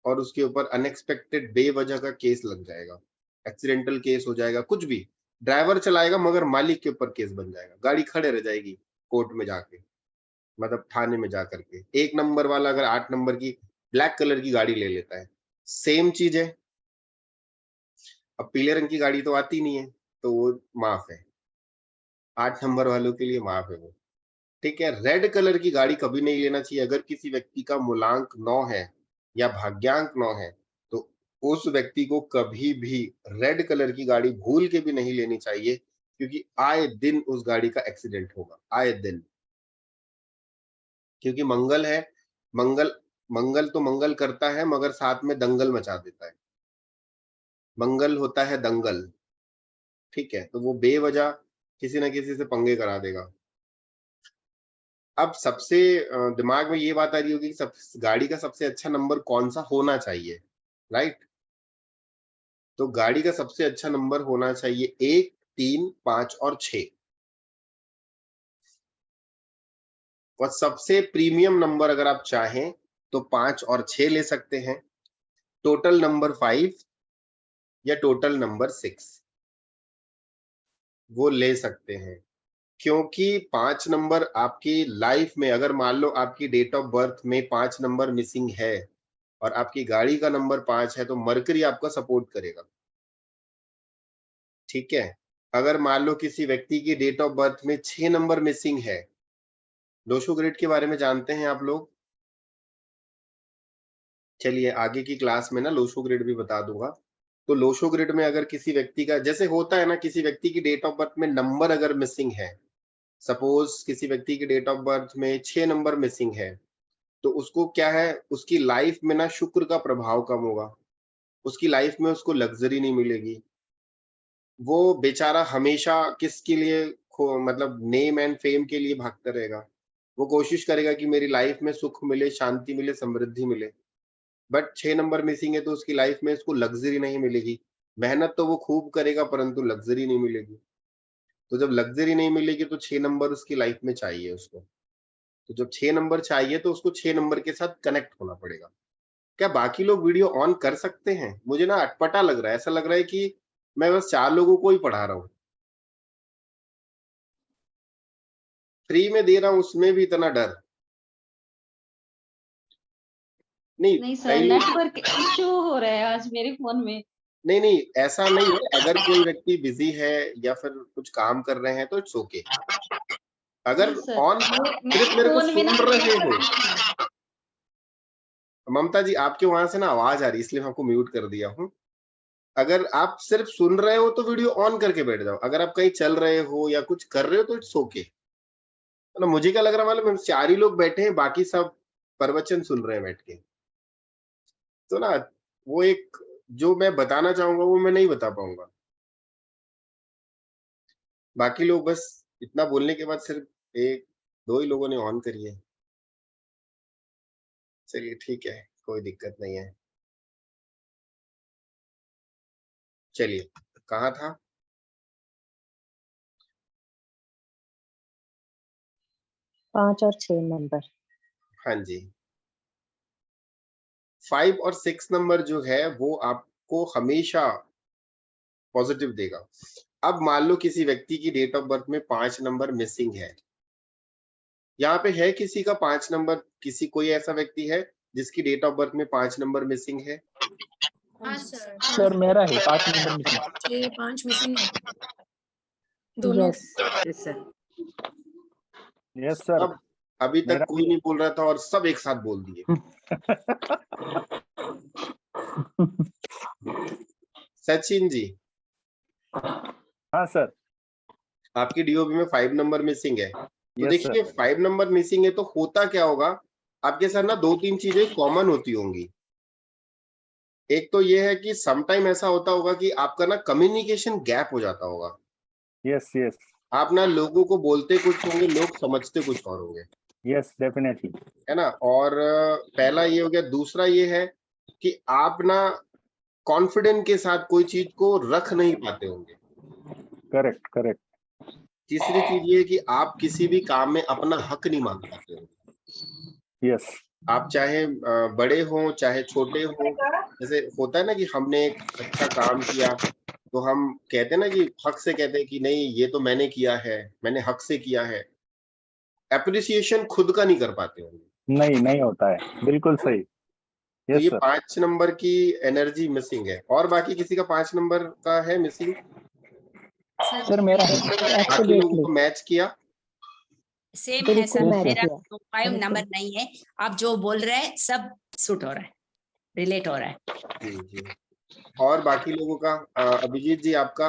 और उसके ऊपर अनएक्सपेक्टेड बेवजह का केस लग जाएगा, एक्सीडेंटल केस हो जाएगा, कुछ भी। ड्राइवर चलाएगा मगर मालिक के ऊपर केस बन जाएगा, गाड़ी खड़े रह जाएगी कोर्ट में जाके, मतलब थाने में जाकर के। एक नंबर वाला अगर 8 नंबर की ब्लैक कलर की गाड़ी ले लेता है, सेम चीज है। अब पीले रंग की गाड़ी तो आती नहीं है, तो वो माफ है, 8 नंबर वालों के लिए माफ है वो। ठीक है, रेड कलर की गाड़ी कभी नहीं लेना चाहिए। अगर किसी व्यक्ति का मूलांक 9 है या भाग्यांक 9 है, तो उस व्यक्ति को कभी भी रेड कलर की गाड़ी भूल के भी नहीं लेनी चाहिए, क्योंकि आए दिन उस गाड़ी का एक्सीडेंट होगा, आए दिन। क्योंकि मंगल है, मंगल मंगल तो मंगल करता है मगर साथ में दंगल मचा देता है। मंगल होता है दंगल। ठीक है, तो वो बेवजह किसी ना किसी से पंगे करा देगा। अब सबसे दिमाग में ये बात आ रही होगी कि गाड़ी का सबसे अच्छा नंबर कौन सा होना चाहिए, राइट? तो गाड़ी का सबसे अच्छा नंबर होना चाहिए 1, 3, 5 और 6। और सबसे प्रीमियम नंबर अगर आप चाहें तो 5 और 6 ले सकते हैं, टोटल नंबर 5 या टोटल नंबर 6 वो ले सकते हैं। क्योंकि 5 नंबर आपकी लाइफ में, अगर मान लो आपकी डेट ऑफ बर्थ में 5 नंबर मिसिंग है और आपकी गाड़ी का नंबर 5 है, तो मरकरी आपका सपोर्ट करेगा। ठीक है, अगर मान लो किसी व्यक्ति की डेट ऑफ बर्थ में 6 नंबर मिसिंग है, लोशो ग्रिड के बारे में जानते हैं आप लोग? चलिए आगे की क्लास में ना लोशो ग्रिड भी बता दूंगा। तो लोशो ग्रिड में अगर किसी व्यक्ति का, जैसे होता है ना, किसी व्यक्ति की डेट ऑफ बर्थ में नंबर अगर मिसिंग है, सपोज किसी व्यक्ति की डेट ऑफ बर्थ में 6 नंबर मिसिंग है, तो उसको क्या है, उसकी लाइफ में ना शुक्र का प्रभाव कम होगा, उसकी लाइफ में उसको लग्जरी नहीं मिलेगी। वो बेचारा हमेशा किसके लिए मतलब नेम एंड फेम के लिए भागता रहेगा। वो कोशिश करेगा कि मेरी लाइफ में सुख मिले, शांति मिले, समृद्धि मिले, बट 6 नंबर मिसिंग है तो उसकी लाइफ में उसको लग्जरी नहीं मिलेगी। मेहनत तो वो खूब करेगा परंतु लग्जरी नहीं मिलेगी। तो जब लग्जरी नहीं मिलेगी तो 6 नंबर उसकी लाइफ में चाहिए उसको। तो जब 6 नंबर चाहिए तो उसको 6 नंबर के साथ कनेक्ट होना पड़ेगा। क्या बाकी लोग वीडियो ऑन कर सकते हैं? मुझे ना अटपटा लग रहा है, ऐसा लग रहा है कि मैं बस 4 लोगों को ही पढ़ा रहा हूँ। फ्री में दे रहा हूँ उसमें भी इतना डर। नहीं नहीं सर, कई, नेटवर्क इशू हो रहा है आज मेरे फोन में। नहीं नहीं ऐसा नहीं है, अगर कोई व्यक्ति बिजी है या फिर कुछ काम कर रहे हैं तो इट्स ओके। अगर नहीं सर, ऑन मेरे सिर्फ मेरे को फोन में सुन ना रहे हो, नेटवर्क। ममता जी आपके वहां से ना आवाज आ रही है इसलिए मैं आपको म्यूट कर दिया हूँ। अगर आप सिर्फ सुन रहे हो तो वीडियो ऑन करके बैठ जाओ, अगर आप कहीं चल रहे हो या कुछ कर रहे हो तो इट्स ओके। ना मुझे क्या लग रहा है मालूम है, 4 ही लोग बैठे हैं, बाकी सब प्रवचन सुन रहे हैं बैठ के। तो ना वो एक जो मैं बताना चाहूंगा वो मैं नहीं बता पाऊंगा। बाकी लोग बस इतना बोलने के बाद सिर्फ एक दो ही लोगों ने ऑन करी है। चलिए ठीक है, कोई दिक्कत नहीं है। चलिए, कहाँ था? पाँच और 6 नंबर। हाँ जी, 5 और 6 नंबर जो है वो आपको हमेशा पॉजिटिव देगा। अब मान लो किसी व्यक्ति की डेट ऑफ बर्थ में 5 नंबर मिसिंग है। यहाँ पे है किसी का 5 नंबर, किसी कोई ऐसा व्यक्ति है जिसकी डेट ऑफ बर्थ में 5 नंबर मिसिंग है? हाँ सर, सर मेरा है 5 नंबर मिसिंग। 6-5 मिसिंग है दोनों। Yes. Yes sir. Yes sir. अब अभी तक मेरा कोई नहीं बोल रहा था और सब एक साथ बोल दिए। सचिन जी, हाँ सर। आपकी डीओबी में 5 नंबर मिसिंग है। तो यस देखिए सर। 5 नंबर मिसिंग है तो होता क्या होगा, आपके साथ ना 2-3 चीजें कॉमन होती होंगी। एक तो ये है कि समटाइम ऐसा होता होगा कि आपका ना कम्युनिकेशन गैप हो जाता होगा। यस यस आप ना लोगों को बोलते कुछ होंगे, लोग समझते कुछ और होंगे, यस डेफिनेटली। है ना। और पहला ये हो गया। दूसरा ये है कि आप ना कॉन्फिडेंट के साथ कोई चीज को रख नहीं पाते होंगे। Correct correct. तीसरी चीज ये है कि आप किसी भी काम में अपना हक नहीं मांग पाते होंगे। यस आप चाहे बड़े हों चाहे छोटे हों, जैसे होता है ना कि हमने एक अच्छा काम किया तो हम कहते हैं ना कि हक से कहते हैं कि नहीं ये तो मैंने किया है, मैंने हक से किया है। एप्रिसिएशन खुद का नहीं कर पाते होंगे। नहीं होता है, बिल्कुल सही। तो ये यस सर। 5 नंबर की एनर्जी मिसिंग है। और बाकी किसी का 5 नंबर का है मिसिंग? सर मेरा है। बाकी लोगों को मैच किया? सेम है बिल्कुल सर, मैच मेरा किया। 5 बिल्कुल। नंबर नहीं है। आप जो बोल रहे हैं सब सूट हो रहा है, रिलेट हो रहा है। जी। और बाकी लोगों का? अभिजीत जी आपका?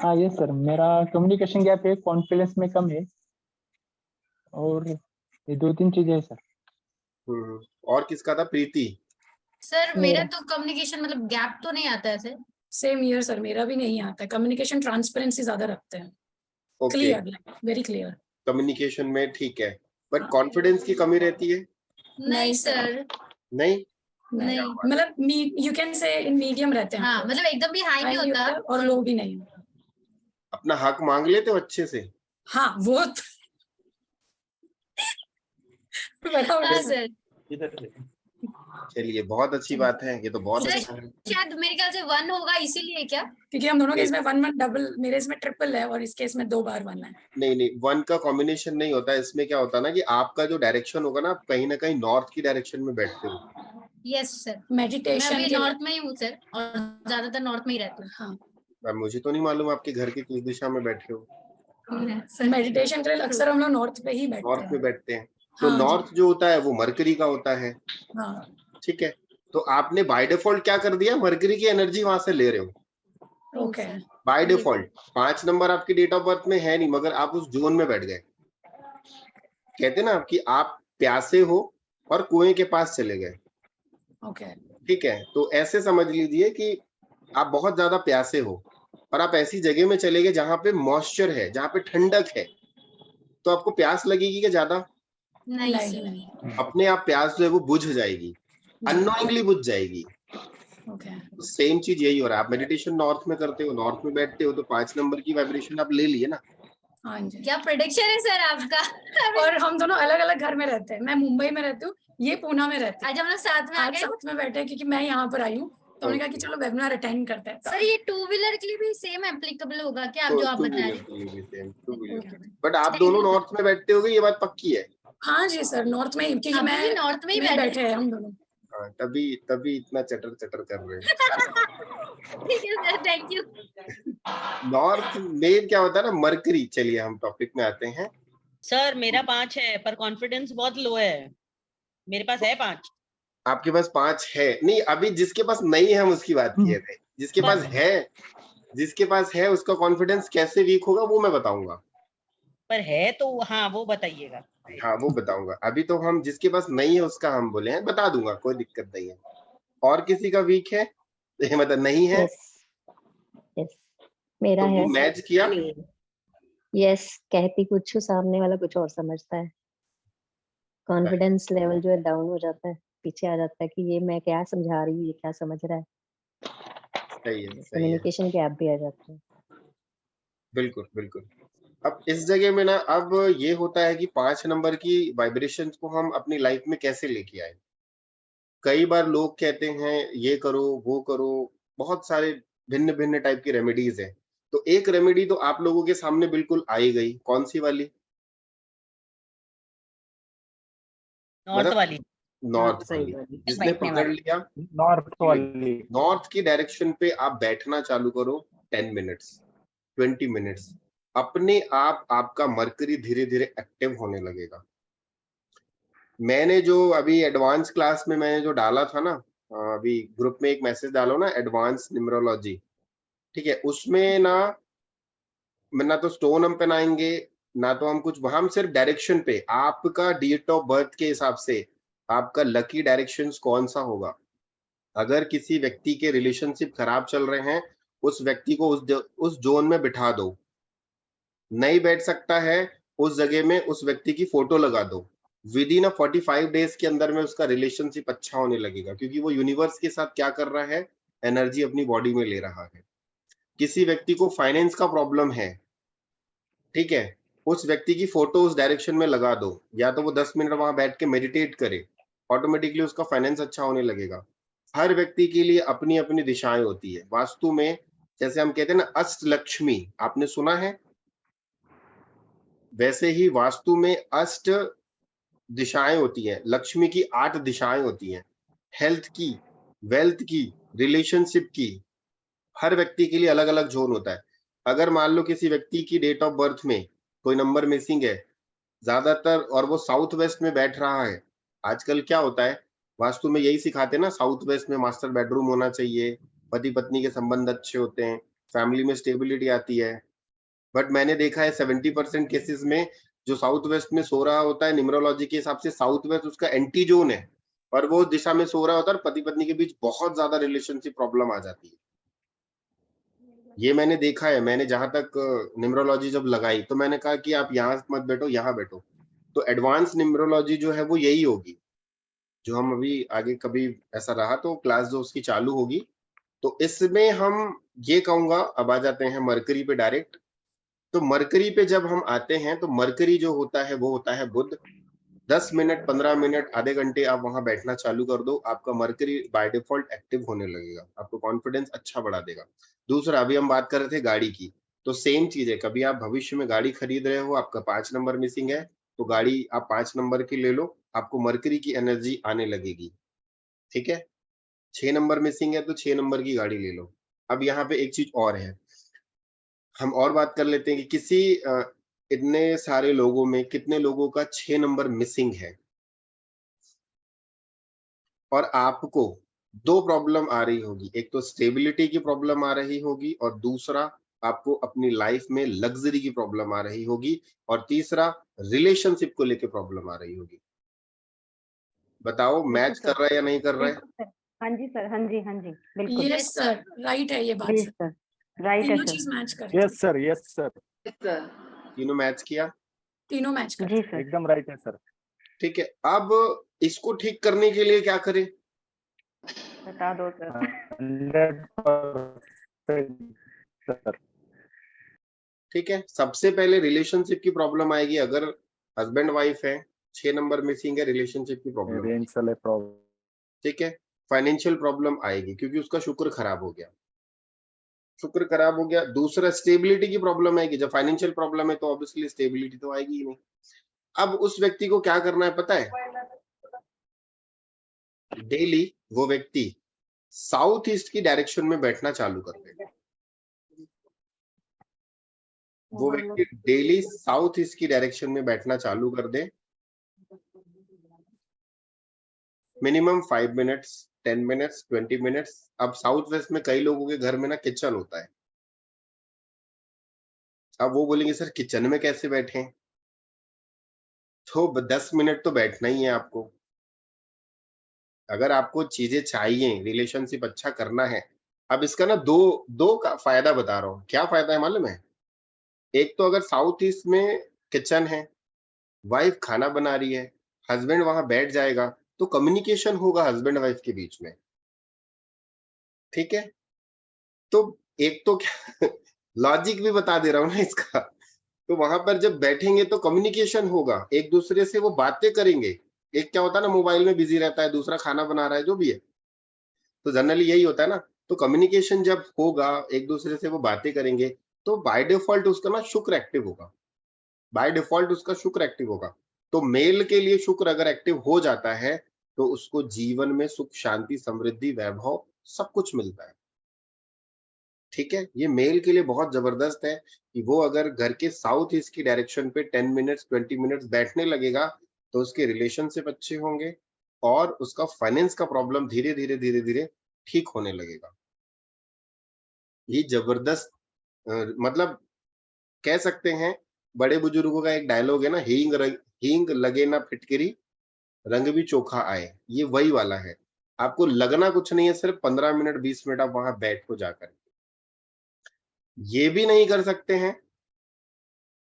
हाँ यस सर, मेरा कम्युनिकेशन गैप है, कॉन्फिडेंस में कम है, और ये 2-3 चीजें है सर। और किसका था? प्रीति? सर मेरा। मेरा तो कम्युनिकेशन मतलब गैप तो नहीं आता है सर। सेम ईयर सर, मेरा भी नहीं आता है। कम्युनिकेशन ट्रांसपेरेंसी ज्यादा रखते हैं। Okay, clear, very clear. Communication में ठीक है, बट कॉन्फिडेंस की कमी रहती है? नहीं सर, नहीं। नहीं मतलब you can say in medium रहते हैं। हाँ मतलब एकदम भी हाई नहीं होता और लो भी नहीं होता। अपना हक मांग लेते हो अच्छे से? हाँ वो तो हाँ सर। चलिए बहुत अच्छी बात है, ये तो बहुत अच्छा है। शायद मेरे ख्याल से 1 होगा इसीलिए क्या, क्योंकि हम दोनों के इसमें 1 डबल, मेरे इसमें ट्रिपल है और इसके इसमें 2 बार 1 है। नहीं 1 का कॉम्बिनेशन नहीं होता। इसमें क्या होता है ना कि आपका जो डायरेक्शन होगा ना, आप कहीं ना कहीं नॉर्थ की डायरेक्शन में बैठते हो। यस सर, मेडिटेशन मैं भी नॉर्थ में ही हूँ सर, और ज्यादातर नॉर्थ में ही रहती हूँ। हाँ अब मुझे तो नहीं मालूम आपके घर की किस दिशा में बैठे हो। मेडिटेशन के लिए अक्सर हम लोग नॉर्थ पे ही बैठते नॉर्थ हैं। में बैठते हैं तो हाँ जी। नॉर्थ जो होता है वो मरकरी का होता है। हाँ ठीक है, तो आपने बाय डिफॉल्ट क्या कर दिया, मरकरी की एनर्जी वहां से ले रहे हो ओके। By default. 5 नंबर आपकी डेट ऑफ बर्थ में है नहीं, मगर आप उस जोन में बैठ गए। कहते ना कि आप प्यासे हो और कुएं के पास चले गए। ओके। ठीक है, तो ऐसे समझ लीजिए कि आप बहुत ज्यादा प्यासे हो और आप ऐसी जगह में चले गए जहां पे मॉइस्चर है, जहां पे ठंडक है, तो आपको प्यास लगेगी कि ज्यादा? नहीं। अपने आप प्यास जो है वो बुझ जाएगी, अननोइंगली बुझ जाएगी। ओके। सेम चीज यही हो रहा है। आप मेडिटेशन नॉर्थ में करते हो, नॉर्थ में बैठते हो, तो 5 नंबर की वाइब्रेशन आप ले लिए ना। हाँ जी। क्या प्रेडिक्शन है सर आपका? और हम दोनों अलग अलग घर में रहते हैं। मैं मुंबई में रहती हूँ, ये पूना में रहती है। आज हम लोग साथ में आ गए, साथ में बैठे क्योंकि मैं यहाँ पर आई हूँ, तो हमने कहा कि चलो वेबिनार अटेंड करते हैं। सर ये 2 व्हीलर के लिए भी सेम एप्लीकेबल होगा क्या, आप तो जो आप 2 बता व्हीलर रहे के लिए भी सेम, 2 व्हीलर। हैं? बट आप दोनों नॉर्थ में बैठते होगे, ये बात पक्की है? हाँ जी सर, नॉर्थ में ही, क्योंकि मैं नॉर्थ में ही बैठे हैं हम दोनों। हाँ, तभी इतना चटर चटर कर रहे हैं। ठीक है सर, थैंक यू। नॉर्थ में क्या होता है ना, मरकरी। चलिए हम टॉपिक में आते हैं। सर मेरा 5 है पर कॉन्फिडेंस बहुत लो है। मेरे पास है 5। आपके पास 5 है? नहीं, अभी जिसके पास नहीं है हम उसकी बात किए थे। जिसके पास है उसका कॉन्फिडेंस कैसे वीक होगा वो मैं बताऊंगा। पर है तो हाँ वो बताइएगा। हाँ वो बताऊंगा। अभी तो हम जिसके पास नहीं है उसका हम बोले हैं, बता दूंगा, कोई दिक्कत नहीं है। और किसी का वीक है? मतलब नहीं है? यस यस मेरा तो है वो मैच किया? नहीं, यस कहती कुछ हूँ, सामने वाला कुछ और समझता है। कॉन्फिडेंस लेवल जो है डाउन हो जाता है, पीछे आ जाता है कि ये मैं क्या समझा रही हूँ, ये क्या समझ रहा है। सही है, सही है, कम्युनिकेशन गैप भी आ जाता है। बिल्कुल बिल्कुल। अब इस जगह में ना अब ये होता है कि 5 नंबर की वाइब्रेशंस को हम अपनी लाइफ में कैसे लेके आए। कई बार लोग कहते हैं ये करो वो करो, बहुत सारे भिन्न भिन्न टाइप की रेमेडीज है। तो एक रेमेडी तो आप लोगों के सामने बिल्कुल आई गई, कौन सी वाली? नॉर्थ मतलब वाली। नॉर्थ सही वाली। वाली। जिसने बैठने पकड़ वाली। लिया नॉर्थ वाली। नॉर्थ की डायरेक्शन पे आप बैठना चालू करो 10 मिनट्स 20 मिनट्स, अपने आप आपका मरकरी धीरे धीरे एक्टिव होने लगेगा। मैंने जो अभी एडवांस क्लास में मैंने जो डाला था ना, अभी ग्रुप में एक मैसेज डालो ना, एडवांस न्यूमरोलॉजी, ठीक है, उसमें ना तो स्टोन हम पहनाएंगे, ना तो हम कुछ, हम सिर्फ डायरेक्शन पे आपका डेट ऑफ बर्थ के हिसाब से आपका लकी डायरेक्शंस कौन सा होगा। अगर किसी व्यक्ति के रिलेशनशिप खराब चल रहे हैं, उस व्यक्ति को उस जोन में बिठा दो। नहीं बैठ सकता है उस जगह में, उस व्यक्ति की फोटो लगा दो। विद इन 45 डेज के अंदर में उसका रिलेशनशिप अच्छा होने लगेगा, क्योंकि वो यूनिवर्स के साथ क्या कर रहा है, एनर्जी अपनी बॉडी में ले रहा है। किसी व्यक्ति को फाइनेंस का प्रॉब्लम है, ठीक है, उस व्यक्ति की फोटो उस डायरेक्शन में लगा दो, या तो वो 10 मिनट वहां बैठ के मेडिटेट करे, ऑटोमेटिकली उसका फाइनेंस अच्छा होने लगेगा। हर व्यक्ति के लिए अपनी अपनी दिशाएं होती है वास्तु में। जैसे हम कहते हैं ना अष्ट लक्ष्मी, आपने सुना है? वैसे ही वास्तु में अष्ट दिशाएं होती हैं, लक्ष्मी की 8 दिशाएं होती हैं, हेल्थ की, वेल्थ की, रिलेशनशिप की। हर व्यक्ति के लिए अलग अलग जोन होता है। अगर मान लो किसी व्यक्ति की डेट ऑफ बर्थ में कोई नंबर मिसिंग है ज्यादातर, और वो साउथ वेस्ट में बैठ रहा है, आजकल क्या होता है वास्तु में यही सिखाते हैं ना, साउथ वेस्ट में मास्टर बेडरूम होना चाहिए, पति पत्नी के संबंध अच्छे होते हैं, फैमिली में स्टेबिलिटी आती है। बट मैंने देखा है 70% केसेस में जो साउथ वेस्ट में सो रहा होता है, न्यूमरोलॉजी के हिसाब से साउथ वेस्ट उसका एंटी जोन है, और वो दिशा में सो रहा होता है, पति पत्नी के बीच बहुत ज्यादा रिलेशनशिप प्रॉब्लम आ जाती है। ये मैंने देखा है। मैंने जहां तक न्यूमरोलॉजी जब लगाई तो मैंने कहा कि आप यहाँ मत बैठो, यहाँ बैठो। तो एडवांस न्यूमरोलॉजी जो है वो यही होगी, जो हम अभी आगे कभी ऐसा रहा तो क्लास जो उसकी चालू होगी। तो इसमें हम ये कहूंगा, अब आ जाते हैं मरकरी पे डायरेक्ट। तो मरकरी पे जब हम आते हैं तो मरकरी जो होता है वो होता है बुध। 10 मिनट 15 मिनट आधे घंटे आप वहां बैठना चालू कर दो, आपका मरकरी बाय डिफॉल्ट एक्टिव होने लगेगा, आपको कॉन्फिडेंस अच्छा बढ़ा देगा। दूसरा, अभी हम बात कर रहे थे गाड़ी की, तो सेम चीज है। कभी आप भविष्य में गाड़ी खरीद रहे हो, आपका 5 नंबर मिसिंग है, तो गाड़ी आप 5 नंबर की ले लो, आपको मरकरी की एनर्जी आने लगेगी, ठीक है। 6 नंबर मिसिंग है तो 6 नंबर की गाड़ी ले लो। अब यहाँ पे एक चीज और है, हम और बात कर लेते हैं कि किसी इतने सारे लोगों में कितने लोगों का 6 नंबर मिसिंग है, और आपको 2 प्रॉब्लम आ रही होगी, एक तो स्टेबिलिटी की प्रॉब्लम आ रही होगी, और दूसरा आपको अपनी लाइफ में लग्जरी की प्रॉब्लम आ रही होगी, और तीसरा रिलेशनशिप को लेके प्रॉब्लम आ रही होगी। बताओ मैच कर रहा है या नहीं कर रहा है? बिल्कुल सर। हाँ जी सर, हाँ जी, हाँ जी, बिल्कुल। यस सर, राइट है ये बात जी सर। सर, राइट है तीनों सर। चीज मैच करती है, यस सर, यस सर, तीनों मैच किया, तीनों मैच करती जी है। सर, एकदम राइट है सर। ठीक है। अब इसको ठीक करने के लिए क्या करें? बता दो सर। 100% सर। ठीक है, सबसे पहले रिलेशनशिप की प्रॉब्लम आएगी। अगर हस्बैंड वाइफ है, 6 नंबर मिसिंग है, रिलेशनशिप की प्रॉब्लम, रेंज वाले प्रॉब्लम। ठीक है। फाइनेंशियल प्रॉब्लम आएगी क्योंकि उसका शुक्र खराब हो गया, शुक्र खराब हो गया। दूसरा, स्टेबिलिटी की प्रॉब्लम आएगी। जब फाइनेंशियल प्रॉब्लम है तो ऑब्वियसली स्टेबिलिटी तो आएगी ही नहीं। अब उस व्यक्ति को क्या करना है पता है? डेली वो व्यक्ति साउथ ईस्ट की डायरेक्शन में बैठना चालू कर दे। वो व्यक्ति डेली साउथ ईस्ट की डायरेक्शन में बैठना चालू कर दे, मिनिमम 5 मिनट्स 10 मिनट्स 20 मिनट्स। अब साउथ वेस्ट में कई लोगों के घर में ना किचन होता है। अब वो बोलेंगे सर किचन में कैसे बैठे, तो 10 मिनट तो बैठना ही है आपको। अगर आपको चीजें चाहिए, रिलेशनशिप अच्छा करना है, अब इसका ना दो का फायदा बता रहा हूँ। क्या फायदा है मालूम है? एक तो अगर साउथ ईस्ट में किचन है, वाइफ खाना बना रही है, हस्बैंड वहां बैठ जाएगा, तो कम्युनिकेशन होगा हस्बैंड वाइफ के बीच में, ठीक है? तो एक तो क्या लॉजिक भी बता दे रहा हूँ ना इसका। तो वहां पर जब बैठेंगे तो कम्युनिकेशन होगा, एक दूसरे से वो बातें करेंगे। एक क्या होता है ना, मोबाइल में बिजी रहता है, दूसरा खाना बना रहा है, जो भी है, तो जनरली यही होता है ना। तो कम्युनिकेशन जब होगा, एक दूसरे से वो बातें करेंगे, तो बाय डिफॉल्ट उसका ना शुक्र एक्टिव होगा, बाय डिफॉल्ट उसका शुक्र एक्टिव होगा। तो मेल के लिए शुक्र अगर एक्टिव हो जाता है, तो उसको जीवन में सुख, शांति, समृद्धि, वैभव सब कुछ मिलता है, ठीक है? ये मेल के लिए बहुत जबरदस्त है कि वो अगर घर के साउथ ईस्ट की डायरेक्शन पे 10 मिनट्स 20 मिनट्स बैठने लगेगा, तो उसके रिलेशनशिप अच्छे होंगे और उसका फाइनेंस का प्रॉब्लम धीरे धीरे धीरे धीरे ठीक होने लगेगा। ये जबरदस्त मतलब कह सकते हैं, बड़े बुजुर्गों का एक डायलॉग है ना, हींग लगे ना फिटकिरी, रंग भी चोखा आए। ये वही वाला है। आपको लगना कुछ नहीं है, सिर्फ 15 मिनट 20 मिनट आप वहां बैठो जाकर। ये भी नहीं कर सकते हैं,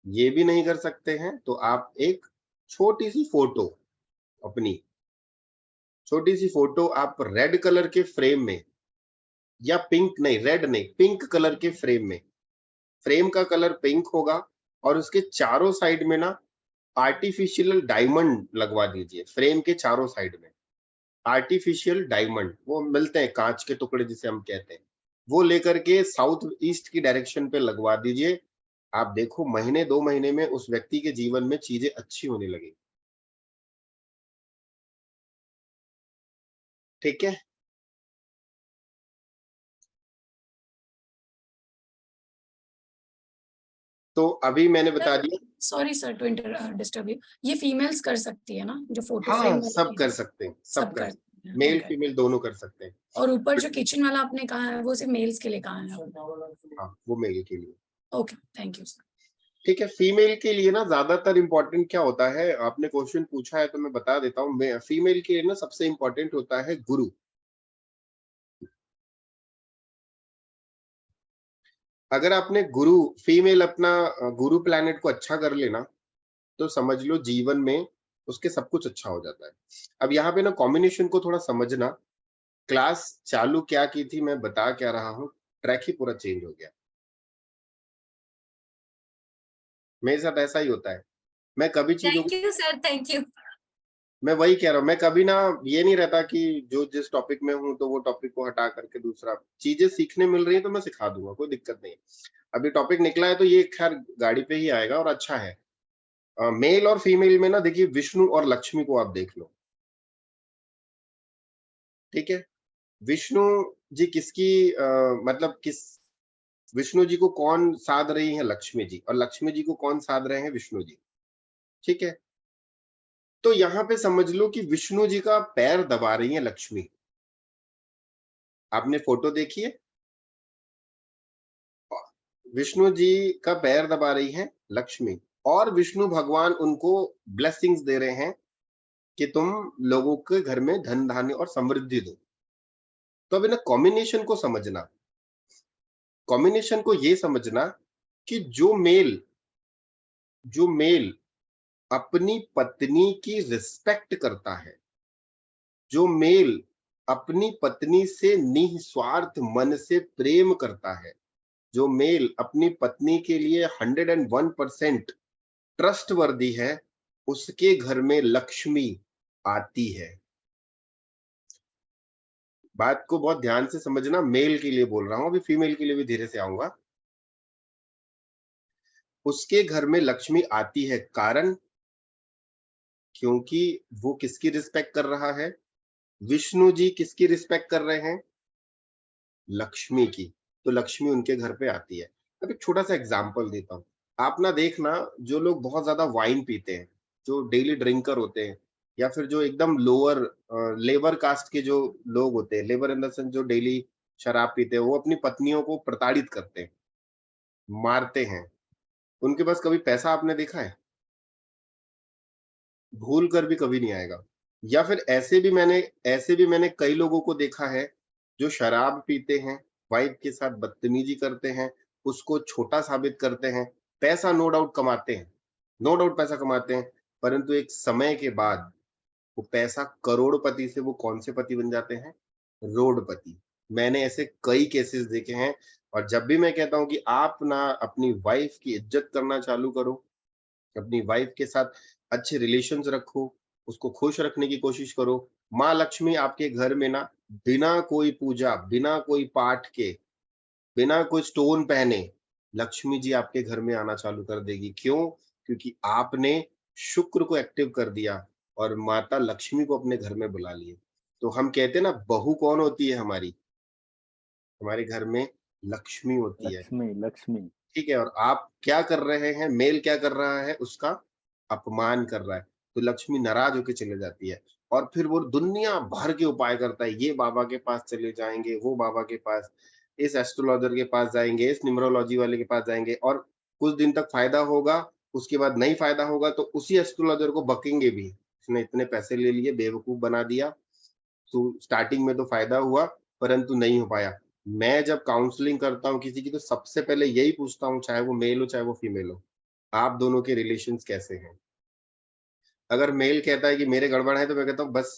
ये भी नहीं कर सकते हैं, तो आप एक छोटी सी फोटो, अपनी छोटी सी फोटो आप रेड कलर के फ्रेम में, या पिंक नहीं, रेड नहीं, पिंक कलर के फ्रेम में, फ्रेम का कलर पिंक होगा और उसके चारों साइड में ना आर्टिफिशियल डायमंड लगवा दीजिए। फ्रेम के चारों साइड में आर्टिफिशियल डायमंड, वो मिलते हैं कांच के टुकड़े जिसे हम कहते हैं, वो लेकर के साउथ ईस्ट की डायरेक्शन पे लगवा दीजिए। आप देखो महीने 2 महीने में उस व्यक्ति के जीवन में चीजें अच्छी होने लगेगी, ठीक है? तो अभी मैंने बता दिया। Sorry sir to disturb you, ये फीमेल्स कर सकती है ना, जो फोटो हाँ, फ्रेम सब कर सकते हैं, सब कर सकते हैं, मेल फीमेल दोनों कर सकते हैं। और ऊपर जो किचन वाला आपने कहा है वो सिर्फ मेल्स के लिए कहा है? हाँ, वो मेल के लिए। Okay, thank you sir. ठीक है, फीमेल के लिए ना ज्यादातर इंपॉर्टेंट क्या होता है, आपने क्वेश्चन पूछा है तो मैं बता देता हूँ। फीमेल के लिए ना सबसे इंपॉर्टेंट होता है गुरु। अगर आपने गुरु, फीमेल अपना गुरु प्लैनेट को अच्छा कर लेना, तो समझ लो जीवन में उसके सब कुछ अच्छा हो जाता है। अब यहाँ पे ना कॉम्बिनेशन को थोड़ा समझना। क्लास चालू क्या की थी, मैं बता क्या रहा हूँ, ट्रैक ही पूरा चेंज हो गया। मेरे साथ ऐसा ही होता है, मैं कभी चीजों thank you sir, thank you. मैं वही कह रहा हूँ, मैं कभी ना ये नहीं रहता कि जो जिस टॉपिक में हूँ तो वो टॉपिक को हटा करके दूसरा, चीजें सीखने मिल रही है तो मैं सिखा दूंगा, कोई दिक्कत नहीं है। अभी टॉपिक निकला है तो ये खैर गाड़ी पे ही आएगा और अच्छा है। मेल और फीमेल में ना देखिए, विष्णु और लक्ष्मी को आप देख लो, ठीक है? विष्णु जी किसकी मतलब किस, विष्णु जी को कौन साध रही है? लक्ष्मी जी। और लक्ष्मी जी को कौन साध रहे हैं? विष्णु जी, ठीक है? तो यहाँ पे समझ लो कि विष्णु जी का पैर दबा रही है लक्ष्मी। आपने फोटो देखी है, विष्णु जी का पैर दबा रही है लक्ष्मी, और विष्णु भगवान उनको ब्लेसिंग्स दे रहे हैं कि तुम लोगों के घर में धन धान्य और समृद्धि दो। तो अब ना कॉम्बिनेशन को समझना, कॉम्बिनेशन को ये समझना कि जो मेल अपनी पत्नी की रिस्पेक्ट करता है, जो मेल अपनी पत्नी से निस्वार्थ मन से प्रेम करता है, जो मेल अपनी पत्नी के लिए 101% ट्रस्ट वर्दी है, उसके घर में लक्ष्मी आती है। बात को बहुत ध्यान से समझना, मेल के लिए बोल रहा हूं, अभी फीमेल के लिए भी धीरे से आऊंगा। उसके घर में लक्ष्मी आती है, कारण क्योंकि वो किसकी रिस्पेक्ट कर रहा है? विष्णु जी किसकी रिस्पेक्ट कर रहे हैं? लक्ष्मी की। तो लक्ष्मी उनके घर पे आती है। अब एक छोटा सा एग्जांपल देता हूँ। आप ना देखना, जो लोग बहुत ज्यादा वाइन पीते हैं, जो डेली ड्रिंकर होते हैं, या फिर जो एकदम लोअर लेबर कास्ट के जो लोग होते हैं, लेबर इन द सेंस जो डेली शराब पीते हैं, वो अपनी पत्नियों को प्रताड़ित करते हैं, मारते हैं। उनके पास कभी पैसा आपने देखा है? भूल कर भी कभी नहीं आएगा। या फिर ऐसे भी मैंने कई लोगों को देखा है जो शराब पीते हैं, वाइफ के साथ बदतमीजी करते हैं, उसको छोटा साबित करते हैं, पैसा नो डाउट कमाते हैं, नो डाउट पैसा कमाते हैं, परंतु एक समय के बाद वो पैसा करोड़पति से वो कौन से पति बन जाते हैं? रोडपति। मैंने ऐसे कई केसेस देखे हैं। और जब भी मैं कहता हूँ कि आप ना अपनी वाइफ की इज्जत करना चालू करो, अपनी वाइफ के साथ अच्छे रिलेशंस रखो, उसको खुश रखने की कोशिश करो। माँ लक्ष्मी आपके घर में ना बिना कोई पूजा, बिना कोई पाठ के, बिना कोई स्टोन पहने लक्ष्मी जी आपके घर में आना चालू कर देगी। क्यों? क्योंकि आपने शुक्र को एक्टिव कर दिया और माता लक्ष्मी को अपने घर में बुला लिए। तो हम कहते हैं ना, बहू कौन होती है हमारी? हमारे घर में लक्ष्मी होती है। लक्ष्मी लक्ष्मी। ठीक है, और आप क्या कर रहे हैं, मेल क्या कर रहा है, उसका अपमान कर रहा है, तो लक्ष्मी नाराज होकर चले जाती है। और फिर वो दुनिया भर के उपाय करता है, ये बाबा के पास चले जाएंगे, वो बाबा के पास, इस एस्ट्रोलॉजर के पास जाएंगे, इस न्यूमरोलॉजी वाले के पास जाएंगे, और कुछ दिन तक फायदा होगा, उसके बाद नहीं फायदा होगा तो उसी एस्ट्रोलॉजर को बकेंगे भी, उसने इतने पैसे ले लिए, बेवकूफ बना दिया। तो स्टार्टिंग में तो फायदा हुआ परंतु नहीं हो पाया। मैं जब काउंसलिंग करता हूँ किसी की, तो सबसे पहले यही पूछता हूँ, चाहे वो मेल हो चाहे वो फीमेल हो, आप दोनों के रिलेशंस कैसे हैं? अगर मेल कहता है कि मेरे गड़बड़ है, तो मैं कहता हूँ बस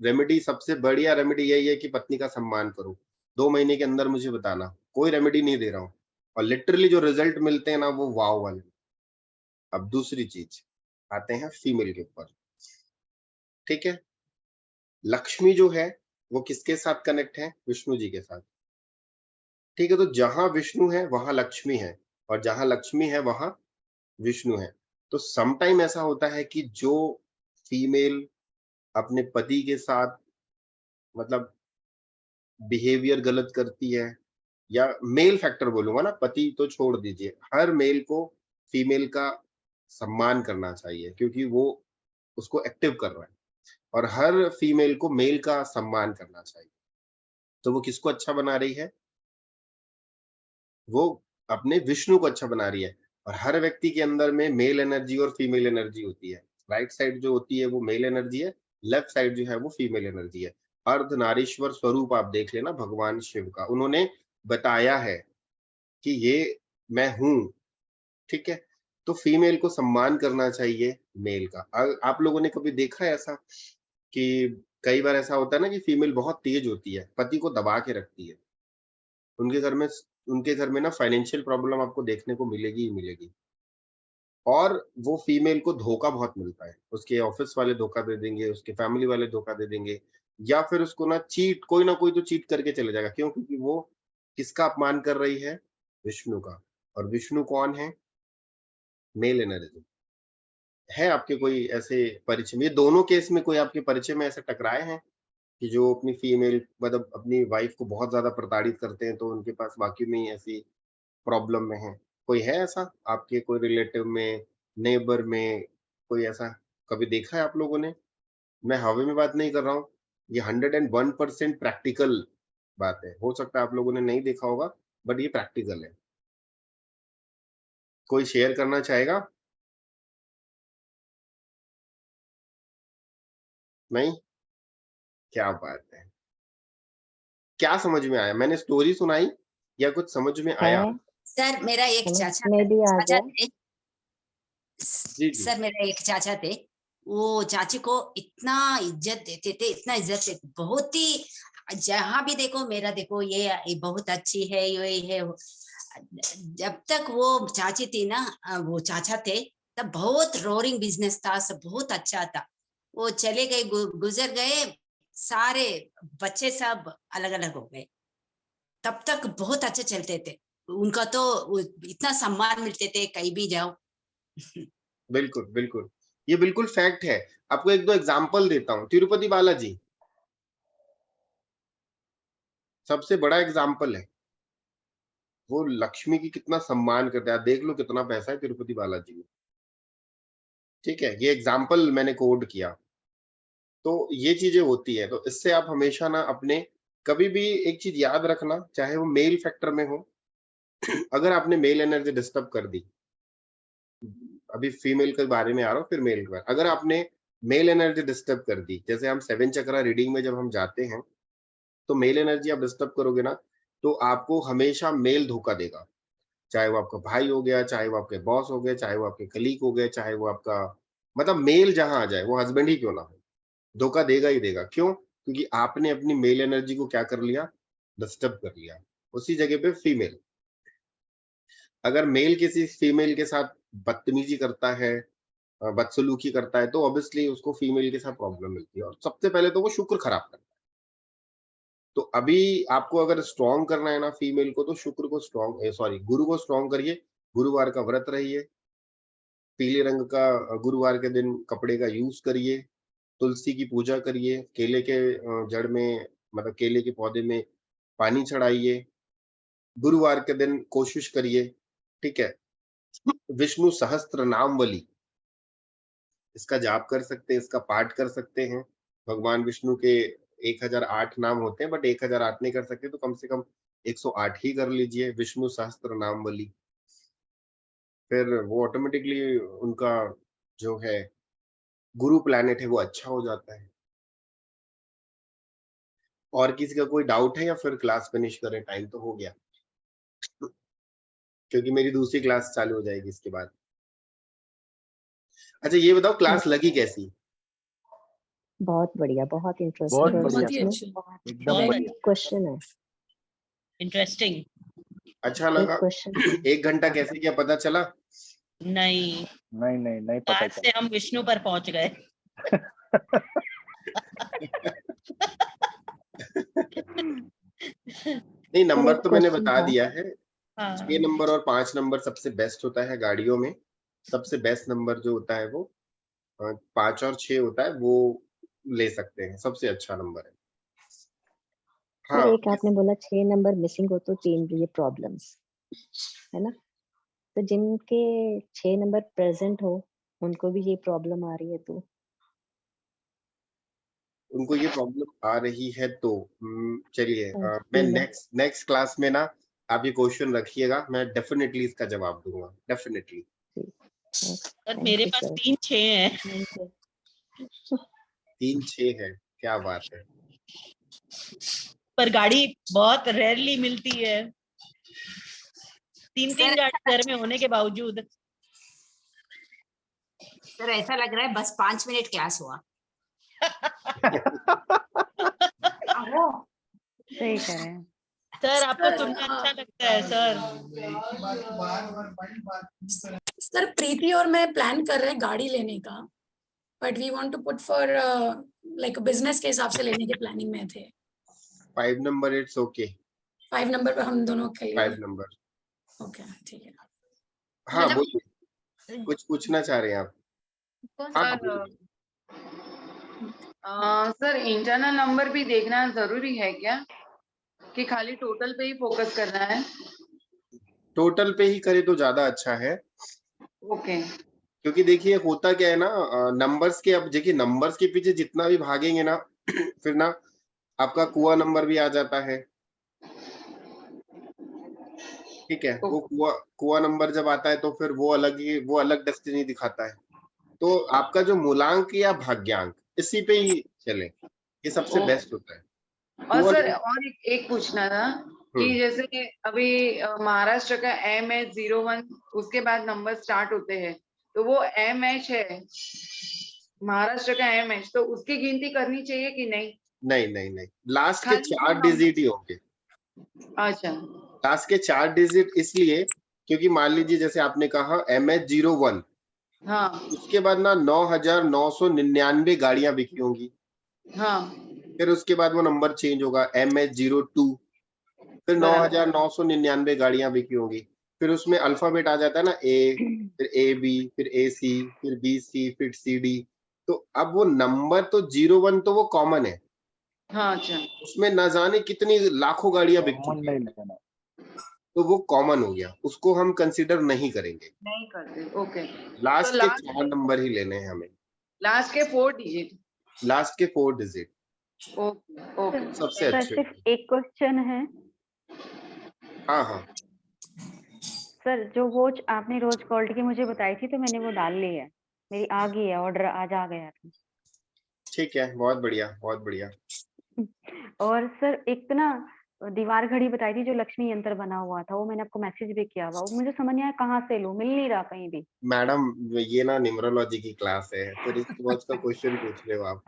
रेमेडी, सबसे बढ़िया रेमेडी यही है कि पत्नी का सम्मान करो। 2 महीने के अंदर मुझे बताना, कोई रेमेडी नहीं दे रहा हूँ। और लिटरली जो रिजल्ट मिलते हैं ना, वो वाव वाले। अब दूसरी चीज आते हैं फीमेल के ऊपर। ठीक है, लक्ष्मी जो है वो किसके साथ कनेक्ट है? विष्णु जी के साथ। ठीक है, तो जहां विष्णु है वहां लक्ष्मी है, और जहां लक्ष्मी है वहां विष्णु है। तो सम टाइम ऐसा होता है कि जो फीमेल अपने पति के साथ मतलब बिहेवियर गलत करती है, या मेल फैक्टर बोलूंगा ना, पति तो छोड़ दीजिए, हर मेल को फीमेल का सम्मान करना चाहिए क्योंकि वो उसको एक्टिव कर रहा है, और हर फीमेल को मेल का सम्मान करना चाहिए। तो वो किसको अच्छा बना रही है? वो अपने विष्णु को अच्छा बना रही है। और हर व्यक्ति के अंदर में मेल एनर्जी और फीमेल एनर्जी होती है। राइट साइड जो होती है वो मेल एनर्जी है, लेफ्ट साइड जो है वो फीमेल एनर्जी है। अर्धनारीश्वर स्वरूप आप देख लेना भगवान शिव का, उन्होंने बताया है कि ये मैं हूँ। ठीक है, तो फीमेल को सम्मान करना चाहिए मेल का। आप लोगों ने कभी देखा है ऐसा कि कई बार ऐसा होता है ना कि फीमेल बहुत तेज होती है, पति को दबा के रखती है, उनके घर में ना फाइनेंशियल प्रॉब्लम आपको देखने को मिलेगी ही मिलेगी। और वो फीमेल को धोखा बहुत मिलता है, उसके ऑफिस वाले धोखा दे देंगे, उसके फैमिली वाले धोखा दे देंगे, या फिर उसको ना चीट, कोई ना कोई तो चीट करके चले जाएगा। क्यों? क्योंकि वो किसका अपमान कर रही है? विष्णु का। और विष्णु कौन है? Mail energy. है आपके कोई ऐसे परिचय में, ये दोनों केस में कोई आपके परिचय में ऐसे टकराए हैं कि जो अपनी फीमेल मतलब अपनी वाइफ को बहुत ज्यादा प्रताड़ित करते हैं, तो उनके पास वाकई में ही ऐसी प्रॉब्लम में है? कोई है ऐसा आपके कोई रिलेटिव में, नेबर में, कोई ऐसा कभी देखा है आप लोगों ने? मैं हवा में बात नहीं कर रहा हूँ, ये 101% प्रैक्टिकल बात है। हो सकता है आप लोगों ने नहीं देखा होगा, बट ये प्रैक्टिकल है। कोई शेयर करना चाहेगा? नहीं? क्या बात है, क्या समझ में आया? मैंने स्टोरी सुनाई या कुछ समझ में आया? है, सर मेरा एक समझ में भी आ चाचा गया। थे। जी जी। सर मेरा एक चाचा थे, वो चाची को इतना इज्जत देते थे, इतना इज्जत देते, बहुत ही, जहां भी देखो मेरा देखो ये बहुत अच्छी है, ये है। जब तक वो चाची थी ना, वो चाचा थे, तब बहुत रोरिंग बिजनेस था, सब बहुत अच्छा था। वो चले गए, गुजर गए, सारे बच्चे सब अलग अलग हो गए। तब तक बहुत अच्छे चलते थे, उनका तो इतना सम्मान मिलते थे कहीं भी जाओ। बिल्कुल बिल्कुल, ये बिल्कुल फैक्ट है। आपको एक दो एग्जांपल देता हूँ। तिरुपति बालाजी सबसे बड़ा एग्जांपल है, वो लक्ष्मी की कितना सम्मान करते हैं। आप देख लो कितना पैसा है तिरुपति बालाजी में। ठीक है, ये एग्जाम्पल मैंने कोड किया। तो ये चीजें होती है, तो इससे आप हमेशा ना अपने, कभी भी एक चीज याद रखना, चाहे वो मेल फैक्टर में हो, अगर आपने मेल एनर्जी डिस्टर्ब कर दी, अभी फीमेल के बारे में आ रहा हूँ फिर मेल के बारे, अगर आपने मेल एनर्जी डिस्टर्ब कर दी, जैसे हम 7 चक्रा रीडिंग में जब हम जाते हैं तो मेल एनर्जी आप डिस्टर्ब करोगे ना, तो आपको हमेशा मेल धोखा देगा, चाहे वो आपका भाई हो गया, चाहे वो आपके बॉस हो गए, चाहे वो आपके कलीग हो गए, चाहे वो आपका मतलब मेल जहां आ जाए, वो हस्बैंड ही क्यों ना हो, धोखा देगा ही देगा। क्यों? क्योंकि आपने अपनी मेल एनर्जी को क्या कर लिया, डिस्टर्ब कर लिया। उसी जगह पे फीमेल, अगर मेल किसी फीमेल के साथ बदतमीजी करता है, बदसलूकी करता है, तो ऑब्वियसली उसको फीमेल के साथ प्रॉब्लम मिलती है, और सबसे पहले तो वो शुक्र खराब करता है। तो अभी आपको अगर स्ट्रॉन्ग करना है ना फीमेल को, तो शुक्र को स्ट्रॉन्ग, सॉरी गुरु को स्ट्रॉन्ग करिए, गुरुवार का व्रत रहिए, पीले रंग का गुरुवार के दिन कपड़े का यूज करिए, तुलसी की पूजा करिए, केले के जड़ में मतलब केले के पौधे में पानी चढ़ाइए, गुरुवार के दिन कोशिश करिए, ठीक है। विष्णु सहस्त्र नामवली, इसका जाप कर सकते हैं, इसका पाठ कर सकते हैं। भगवान विष्णु के 1008 नाम होते हैं, बट 1008 नहीं कर सकते तो कम से कम 108 ही कर लीजिए, विष्णु सहस्त्र नामवली। फिर वो ऑटोमेटिकली उनका जो है गुरु प्लैनेट है वो अच्छा हो जाता है। और किसी का कोई डाउट है या फिर क्लास फिनिश करें, टाइम तो हो गया, क्योंकि मेरी दूसरी क्लास चालू हो जाएगी इसके बाद। अच्छा ये बताओ क्लास लगी कैसी? बहुत बढ़िया, बहुत बहुत इंटरेस्टिंग, और बढ़िया बहुत ही इसमें अच्छी। एकदम बहुत बढ़िया। क्वेश्चन है, इंटरेस्टिंग। अच्छा एक लगा? क्वेश्चन 1 घंटा कैसे क्या पता चला? नहीं, नहीं पता आज से हम विष्णु पर पहुंच गए। नहीं, नंबर एक तो मैंने क्वेश्चन बता था। दिया है। हाँ 6 नंबर और 5 नंबर सबसे बेस्ट होता है गाड़ियों में। सबसे बेस्ट नंबर जो होता है वो 5 और 6 होता है, वो ले सकते हैं, सबसे अच्छा नंबर है। सर हाँ, एक आपने बोला 6 नंबर मिसिंग हो तो 3 ये प्रॉब्लम्स है ना, तो जिनके 6 नंबर प्रेजेंट हो उनको भी ये प्रॉब्लम आ रही है तो उनको ये प्रॉब्लम आ रही है तो चलिए मैं फीमेल। नेक्स्ट क्लास में ना आप ये क्वेश्चन रखिएगा, मैं डेफिनेटली इसका जवाब दूंगा, डेफिनेटली। सर थैंक मेरे यू पास सर। 3-6 हैं। Thank you. 3-6 है, क्या बात है। पर गाड़ी बहुत रेयरली मिलती है, 3-3 गाड़ी घर में होने के बावजूद। सर ऐसा लग रहा है बस 5 मिनट क्लास हुआ। सही कह रहे हैं। सर आपको सर, सुनना अच्छा लगता है सर? सर प्रीति और मैं प्लान कर रहे हैं गाड़ी लेने का, but we want to put for like business के हिसाब से लेने के प्लानिंग में थे। 5 नंबर इट्स ओके। 5 नंबर पर हम दोनों के लिए। 5 नंबर, ओके ठीक है। हाँ मतलब बोलिए, कुछ पूछना चाह रहे हैं आप? हाँ सर बोलिए। सर इंटरनल नंबर भी देखना जरूरी है क्या, कि खाली टोटल पे ही फोकस करना है? टोटल पे ही करे तो ज्यादा अच्छा है, ओके। क्योंकि देखिए होता क्या है ना, नंबर्स के, अब देखिए नंबर्स के पीछे जितना भी भागेंगे ना फिर ना आपका कुआ नंबर भी आ जाता है, ठीक है। वो कुआ नंबर जब आता है तो फिर वो अलग डेस्टिनी दिखाता है। तो आपका जो मूलांक या भाग्यांक, इसी पे ही चले, ये सबसे बेस्ट होता है। और कुआ सर और एक पूछना था कि जैसे अभी महाराष्ट्र का MH01 उसके बाद नंबर स्टार्ट होते हैं, तो वो MH है महाराष्ट्र का MH, तो उसकी गिनती करनी चाहिए कि नहीं? नहीं, लास्ट के खाली 4 डिजिट ही होंगे। अच्छा, लास्ट के 4 डिजिट इसलिए क्योंकि मान लीजिए जैसे आपने कहा MH01, हाँ उसके बाद ना 9,999 गाड़ियां बिकी होंगी, हाँ फिर उसके बाद वो नंबर चेंज होगा MH02, फिर बराबर 9,999 गाड़ियां बिकी होंगी, फिर उसमें अल्फाबेट आ जाता है ना, A, फिर AB, फिर AC, फिर BC, फिर CD। तो अब वो नंबर तो 01 तो वो कॉमन है, हाँ। अच्छा, उसमें न जाने कितनी लाखों गाड़ियां बिक कॉमन चुकी नहीं है, लेना। तो वो कॉमन हो गया, उसको हम कंसीडर नहीं करेंगे। नहीं करते। ओके, तो लास्ट के 4 नंबर ही लेने हैं हमें, लास्ट के 4 डिजिट। लास्ट के 4 डिजिट ओके ओके। सबसे सर अच्छे सिर्फ होंगे। एक क्वेश्चन है हाँ सर, जो वॉच आपने रोज क्वालिटी की मुझे बताई थी तो मैंने वो डाल ली है, मेरी आ गई है, ऑर्डर आज आ गया था। ठीक है, बहुत बढ़िया, बहुत बढ़िया। और सर एक तो ना दीवार घड़ी बताई थी जो लक्ष्मी यंत्र बना हुआ था, वो मैंने आपको मैसेज भी किया हुआ, वो मुझे समझ नहीं आया कहाँ से लूं, मिल नहीं रहा कहीं भी। मैडम ये ना न्यूमरोलॉजी की क्लास है, तो रिस्ट वॉच का क्वेश्चन पूछ रहे हो आप।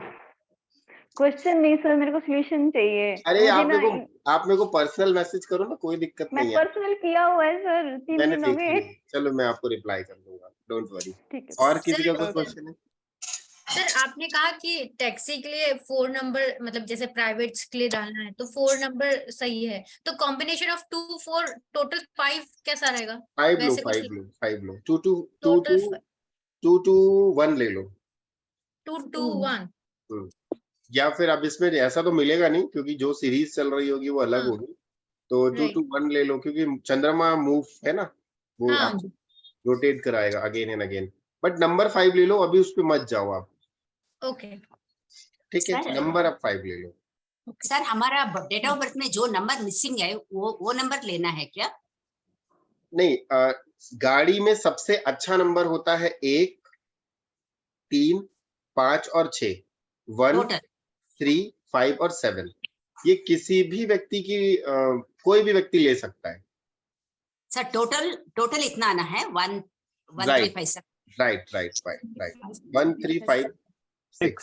क्वेश्चन नहीं सर, मेरे को सॉल्यूशन चाहिए। अरे मुझे आप ना मेरे को पर्सनल मैसेज करो ना, कोई दिक्कत मैं नहीं है। पर्सनल किया हुआ है सर 3 मैंने दिन हो देख गए। लिया, चलो मैं आपको रिप्लाई कर दूंगा, डोंट वरी। ठीक है और किसी का कोई सर, क्वेश्चन है? सर आपने कहा कि टैक्सी के लिए 4 नंबर मतलब जैसे प्राइवेट्स के लिए डालना है तो 4 नंबर सही है, तो कॉम्बिनेशन ऑफ 2 4 टोटल 5 कैसा रहेगा? 5 लो, वैसे कुछ 5 लो, 2 2 2 टोटल 2 2 1 ले लो। 2 2 1। हम्म। या फिर अब इसमें ऐसा तो मिलेगा नहीं, क्योंकि जो सीरीज चल रही होगी वो अलग हाँ होगी, तो 2 राइट 2 1 ले लो, क्योंकि चंद्रमा मूव है ना, वो हाँ आपको रोटेट कराएगा again and again. But number 5 ले लो, अभी उस पे मत जाओ आप, ओके ठीक है? सर नंबर अब 5 ले लो। सर हमारा डेट ऑफ बर्थ में जो नंबर मिसिंग है वो नंबर लेना है क्या? नहीं, गाड़ी में सबसे अच्छा नंबर होता है 1 3 5 और 6, 1 टोटल 3 5 और 7। ये किसी भी व्यक्ति की कोई भी व्यक्ति ले सकता है। सर टोटल इतना आना है 1 1 3 राइट 5 7 राइट राइट राइट 1 3 5 6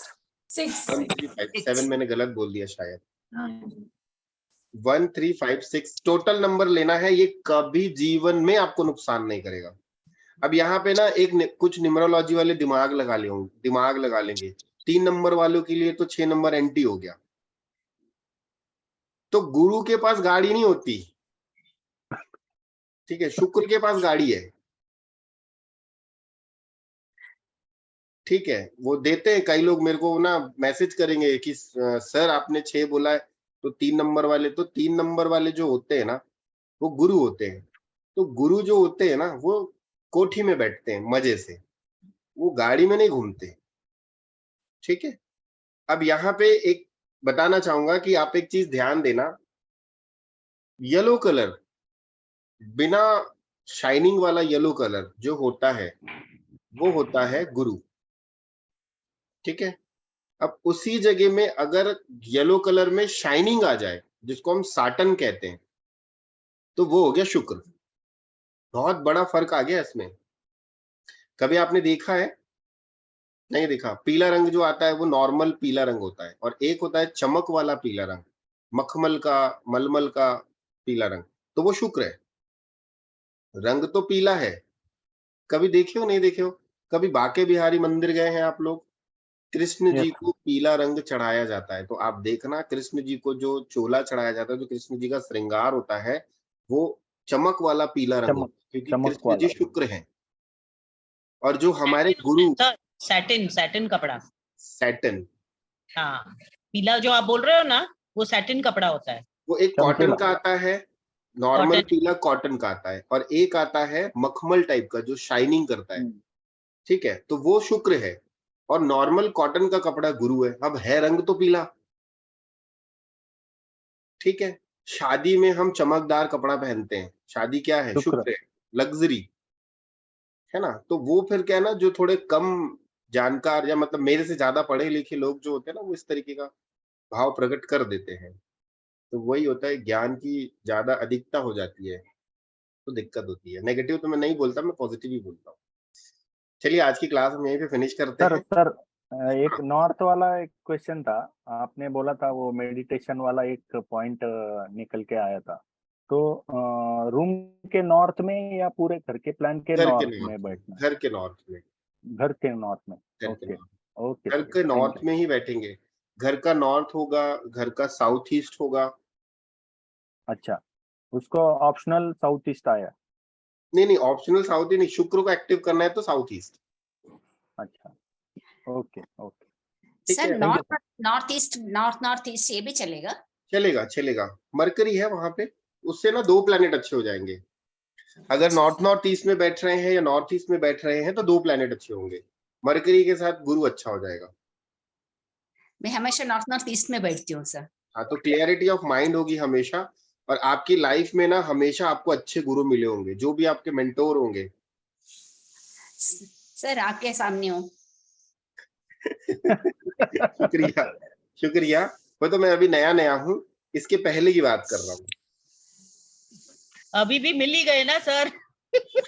1 3 5 7 मैंने गलत बोल दिया शायद। 1 3 5 6 टोटल नंबर लेना है, ये कभी जीवन में आपको नुकसान नहीं करेगा। अब यहाँ पे ना कुछ न्यूमरोलॉजी वाले दिमाग लगा लेंगे, 3 नंबर वालों के लिए तो 6 नंबर एंटी हो गया। तो गुरु के पास गाड़ी नहीं होती, ठीक है, शुक्र के पास गाड़ी है, ठीक है, वो देते हैं। कई लोग मेरे को ना मैसेज करेंगे कि सर आपने 6 बोला है, तो 3 नंबर वाले, तो 3 नंबर वाले जो होते हैं ना वो गुरु होते हैं। तो गुरु जो होते हैं ना वो कोठी में बैठते हैं मजे से, वो गाड़ी में नहीं घूमते, ठीक है? अब यहाँ पे एक बताना चाहूंगा कि आप एक चीज ध्यान देना, येलो कलर, बिना शाइनिंग वाला येलो कलर जो होता है वो होता है गुरु, ठीक है? अब उसी जगह में अगर येलो कलर में शाइनिंग आ जाए, जिसको हम साटन कहते हैं, तो वो हो गया शुक्र। बहुत बड़ा फर्क आ गया इसमें। कभी आपने देखा है? नहीं देखा। पीला रंग जो आता है वो नॉर्मल पीला रंग होता है, और एक होता है चमक वाला पीला रंग, मखमल का, मलमल का पीला रंग, तो वो शुक्र है। रंग तो पीला है। कभी देखे हो, नहीं देखे हो? कभी बांके बिहारी मंदिर गए हैं आप लोग? कृष्ण जी को पीला रंग चढ़ाया जाता है, तो आप देखना कृष्ण जी को जो चोला चढ़ाया जाता है, जो कृष्ण जी का श्रृंगार होता है, वो चमक वाला पीला रंग होता है, क्योंकि कृष्ण जी शुक्र हैं। और जो हमारे गुरु सैटिन कपड़ा, सैटन, हाँ, पीला जो आप बोल रहे हो ना, वो सैटिन कपड़ा होता है। वो एक कॉटन का आता है, नॉर्मल कॉटन। पीला कॉटन का आता है, और एक आता है मखमल टाइप का जो शाइनिंग करता है, ठीक है? तो वो शुक्र है, और नॉर्मल कॉटन का कपड़ा गुरु है। अब है रंग तो पीला, ठीक है? शादी में हम चमकदार कपड़ा पहनते हैं, शादी क्या है? शुक्र है, लग्जरी, है ना? तो वो फिर क्या है ना, जो थोड़े कम जानकार या मतलब मेरे से ज्यादा पढ़े लिखे लोग जो होते हैं ना, वो इस तरीके का भाव प्रकट कर देते हैं। तो वही होता है, ज्ञान की ज्यादा अधिकता हो जाती है तो दिक्कत होती है। नेगेटिव तो मैं नहीं बोलता, मैं पॉजिटिव ही बोलता हूँ। चलिए आज की क्लास हम यहीं पे फिनिश करते हैं। सर एक नॉर्थ वाला एक क्वेश्चन था, आपने बोला था वो मेडिटेशन वाला एक पॉइंट निकल के आया था, तो रूम के नॉर्थ में या पूरे घर के प्लान के नॉर्थ में बैठना? घर के नॉर्थ में। घर के नॉर्थ में, ओके ओके। घर के नॉर्थ में ही बैठेंगे। घर का नॉर्थ होगा, घर का साउथ ईस्ट होगा। अच्छा, उसको ऑप्शनल साउथ ईस्ट आया? नहीं ऑप्शनल साउथ ही नहीं, शुक्र को एक्टिव करना है तो साउथ ईस्ट। अच्छा, ओके सर नॉर्थ ईस्ट ये भी चलेगा? चलेगा। मरकरी है वहां पे, उससे ना 2 प्लैनेट अच्छे हो जाएंगे। अगर नॉर्थ ईस्ट में बैठ रहे हैं या नॉर्थ ईस्ट में बैठ रहे हैं तो 2 प्लैनेट अच्छे होंगे। मरकरी के साथ गुरु अच्छा हो जाएगा। मैं हमेशा नॉर्थ ईस्ट में बैठती हूँ सर। हाँ, तो क्लियरिटी ऑफ माइंड होगी हमेशा, और आपकी लाइफ में ना हमेशा आपको अच्छे गुरु मिले होंगे, जो भी आपके मेंटोर होंगे। सर आपके सामने हूँ। शुक्रिया, शुक्रिया। वो तो मैं अभी नया हूँ, इसके पहले की बात कर रहा हूँ। अभी भी मिल ही गए ना सर।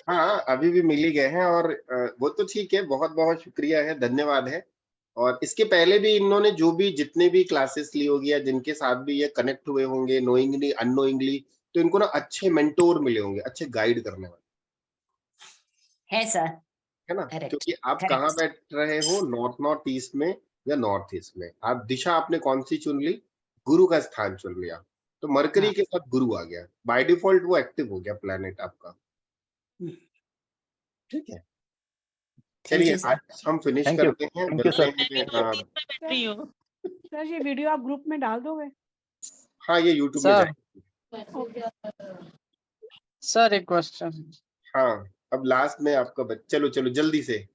हाँ, अभी भी मिल ही गए हैं और वो तो ठीक है, बहुत बहुत शुक्रिया है, धन्यवाद है। और इसके पहले भी इन्होंने जो भी जितने भी क्लासेस ली होगी या जिनके साथ भी ये कनेक्ट हुए होंगे नोइंगली अननोइंगली, तो इनको ना अच्छे मेंटोर मिले होंगे, अच्छे गाइड करने वाले, है सर। है ना? Correct, क्योंकि आप correct. कहाँ बैठ रहे हो, नॉर्थ ईस्ट में या नॉर्थ ईस्ट में, आप दिशा आपने कौन सी चुन ली, गुरु का स्थान चुन लिया, तो मरकरी हाँ। के साथ गुरु आ गया, बाय डिफॉल्ट वो एक्टिव हो गया प्लेनेट आपका। ठीक है, चलिए आज हम फिनिश Thank you. करते हैं, Thank you, मिलते sir. मैं भी हैं। नॉर्थ ईस्ट में बैठ रही हूँ। सर ये वीडियो आप ग्रुप में डाल दोगे? हाँ, ये यूट्यूब में सर जाएगी। सर एक क्वेश्चन। हाँ, अब लास्ट में आपका चलो जल्दी से।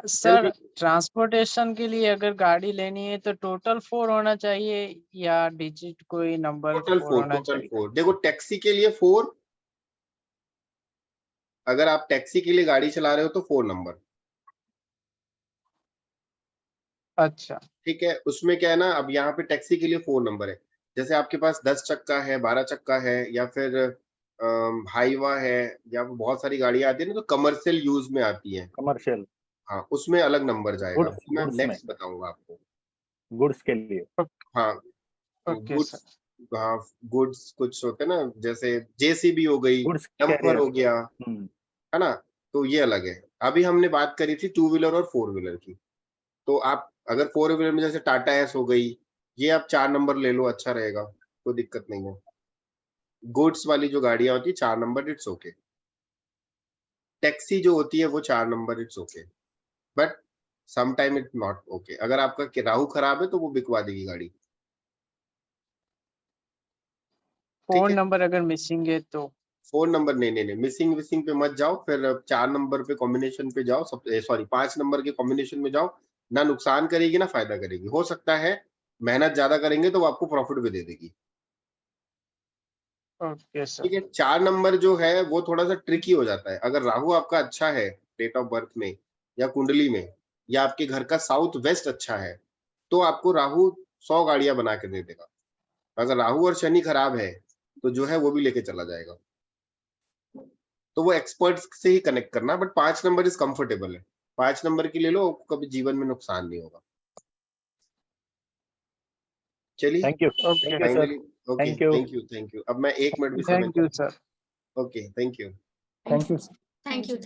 सर ट्रांसपोर्टेशन के लिए अगर गाड़ी लेनी है तो टोटल 4 होना चाहिए या डिजिट कोई नंबर टोटल 4 4, होना टोटल चाहिए? 4। देखो टैक्सी के लिए 4, अगर आप टैक्सी के लिए गाड़ी चला रहे हो तो 4 नंबर। अच्छा, ठीक है, उसमें क्या है ना, अब यहाँ पे टैक्सी के लिए 4 नंबर है। जैसे आपके पास 10 चक्का है, 12 चक्का है, या फिर हाईवा है, या बहुत सारी गाड़ियां आती है ना, तो कमर्शियल यूज में आती है। कमर्शियल हाँ, उसमें अलग नंबर जाएगा, गुड्स मैं गुड्स में नेक्स्ट बताऊंगा आपको। गुड्स के लिए हाँ, ओके गुड्स, सर। हाँ गुड्स कुछ होते हैं ना, जैसे जेसीबी हो गई, गुड्स डंपर कैरियर। हो गया, है ना, तो ये अलग है। अभी हमने बात करी थी 2 व्हीलर और 4 व्हीलर की, तो आप अगर 4 व्हीलर में जैसे टाटा एस हो गई, ये आप 4 नंबर ले लो, अच्छा रहेगा, कोई दिक्कत नहीं है। गुड्स वाली जो गाड़ियां होती है 4 नंबर, इट्स ओके। टैक्सी जो होती है वो 4 number, it's okay, but some time it not okay. अगर आपका राहु खराब है तो वो बिकवा देगी गाड़ी। 4 नंबर अगर मिसिंग है तो 4 नंबर नहीं, मिसिंग विसिंग पे मत जाओ, फिर 4 नंबर पे कॉम्बिनेशन पे जाओ, सॉरी 5 नंबर के कॉम्बिनेशन में जाओ, ना नुकसान करेगी ना फायदा करेगी। हो सकता है मेहनत ज्यादा करेंगे तो वो आपको प्रॉफिट भी दे देगी। Okay sir. ठीक है, 4 नंबर जो है वो थोड़ा सा ट्रिकी हो जाता है। अगर राहु आपका अच्छा है डेट ऑफ बर्थ में या कुंडली में, या आपके घर का साउथ वेस्ट अच्छा है, तो आपको राहु 100 गाड़ियां बना के दे देगा। अगर राहु और शनि खराब है तो जो है वो भी लेके चला जाएगा। तो वो एक्सपर्ट्स से ही कनेक्ट करना, बट 5 नंबर इज कंफर्टेबल है, 5 नंबर की ले लो, कभी जीवन में नुकसान नहीं होगा। चलिए, thank you sir. Okay, thank you. अब मैं 1 मिनट भी समय thank you sir. Okay, thank you. Thank you. Thank you.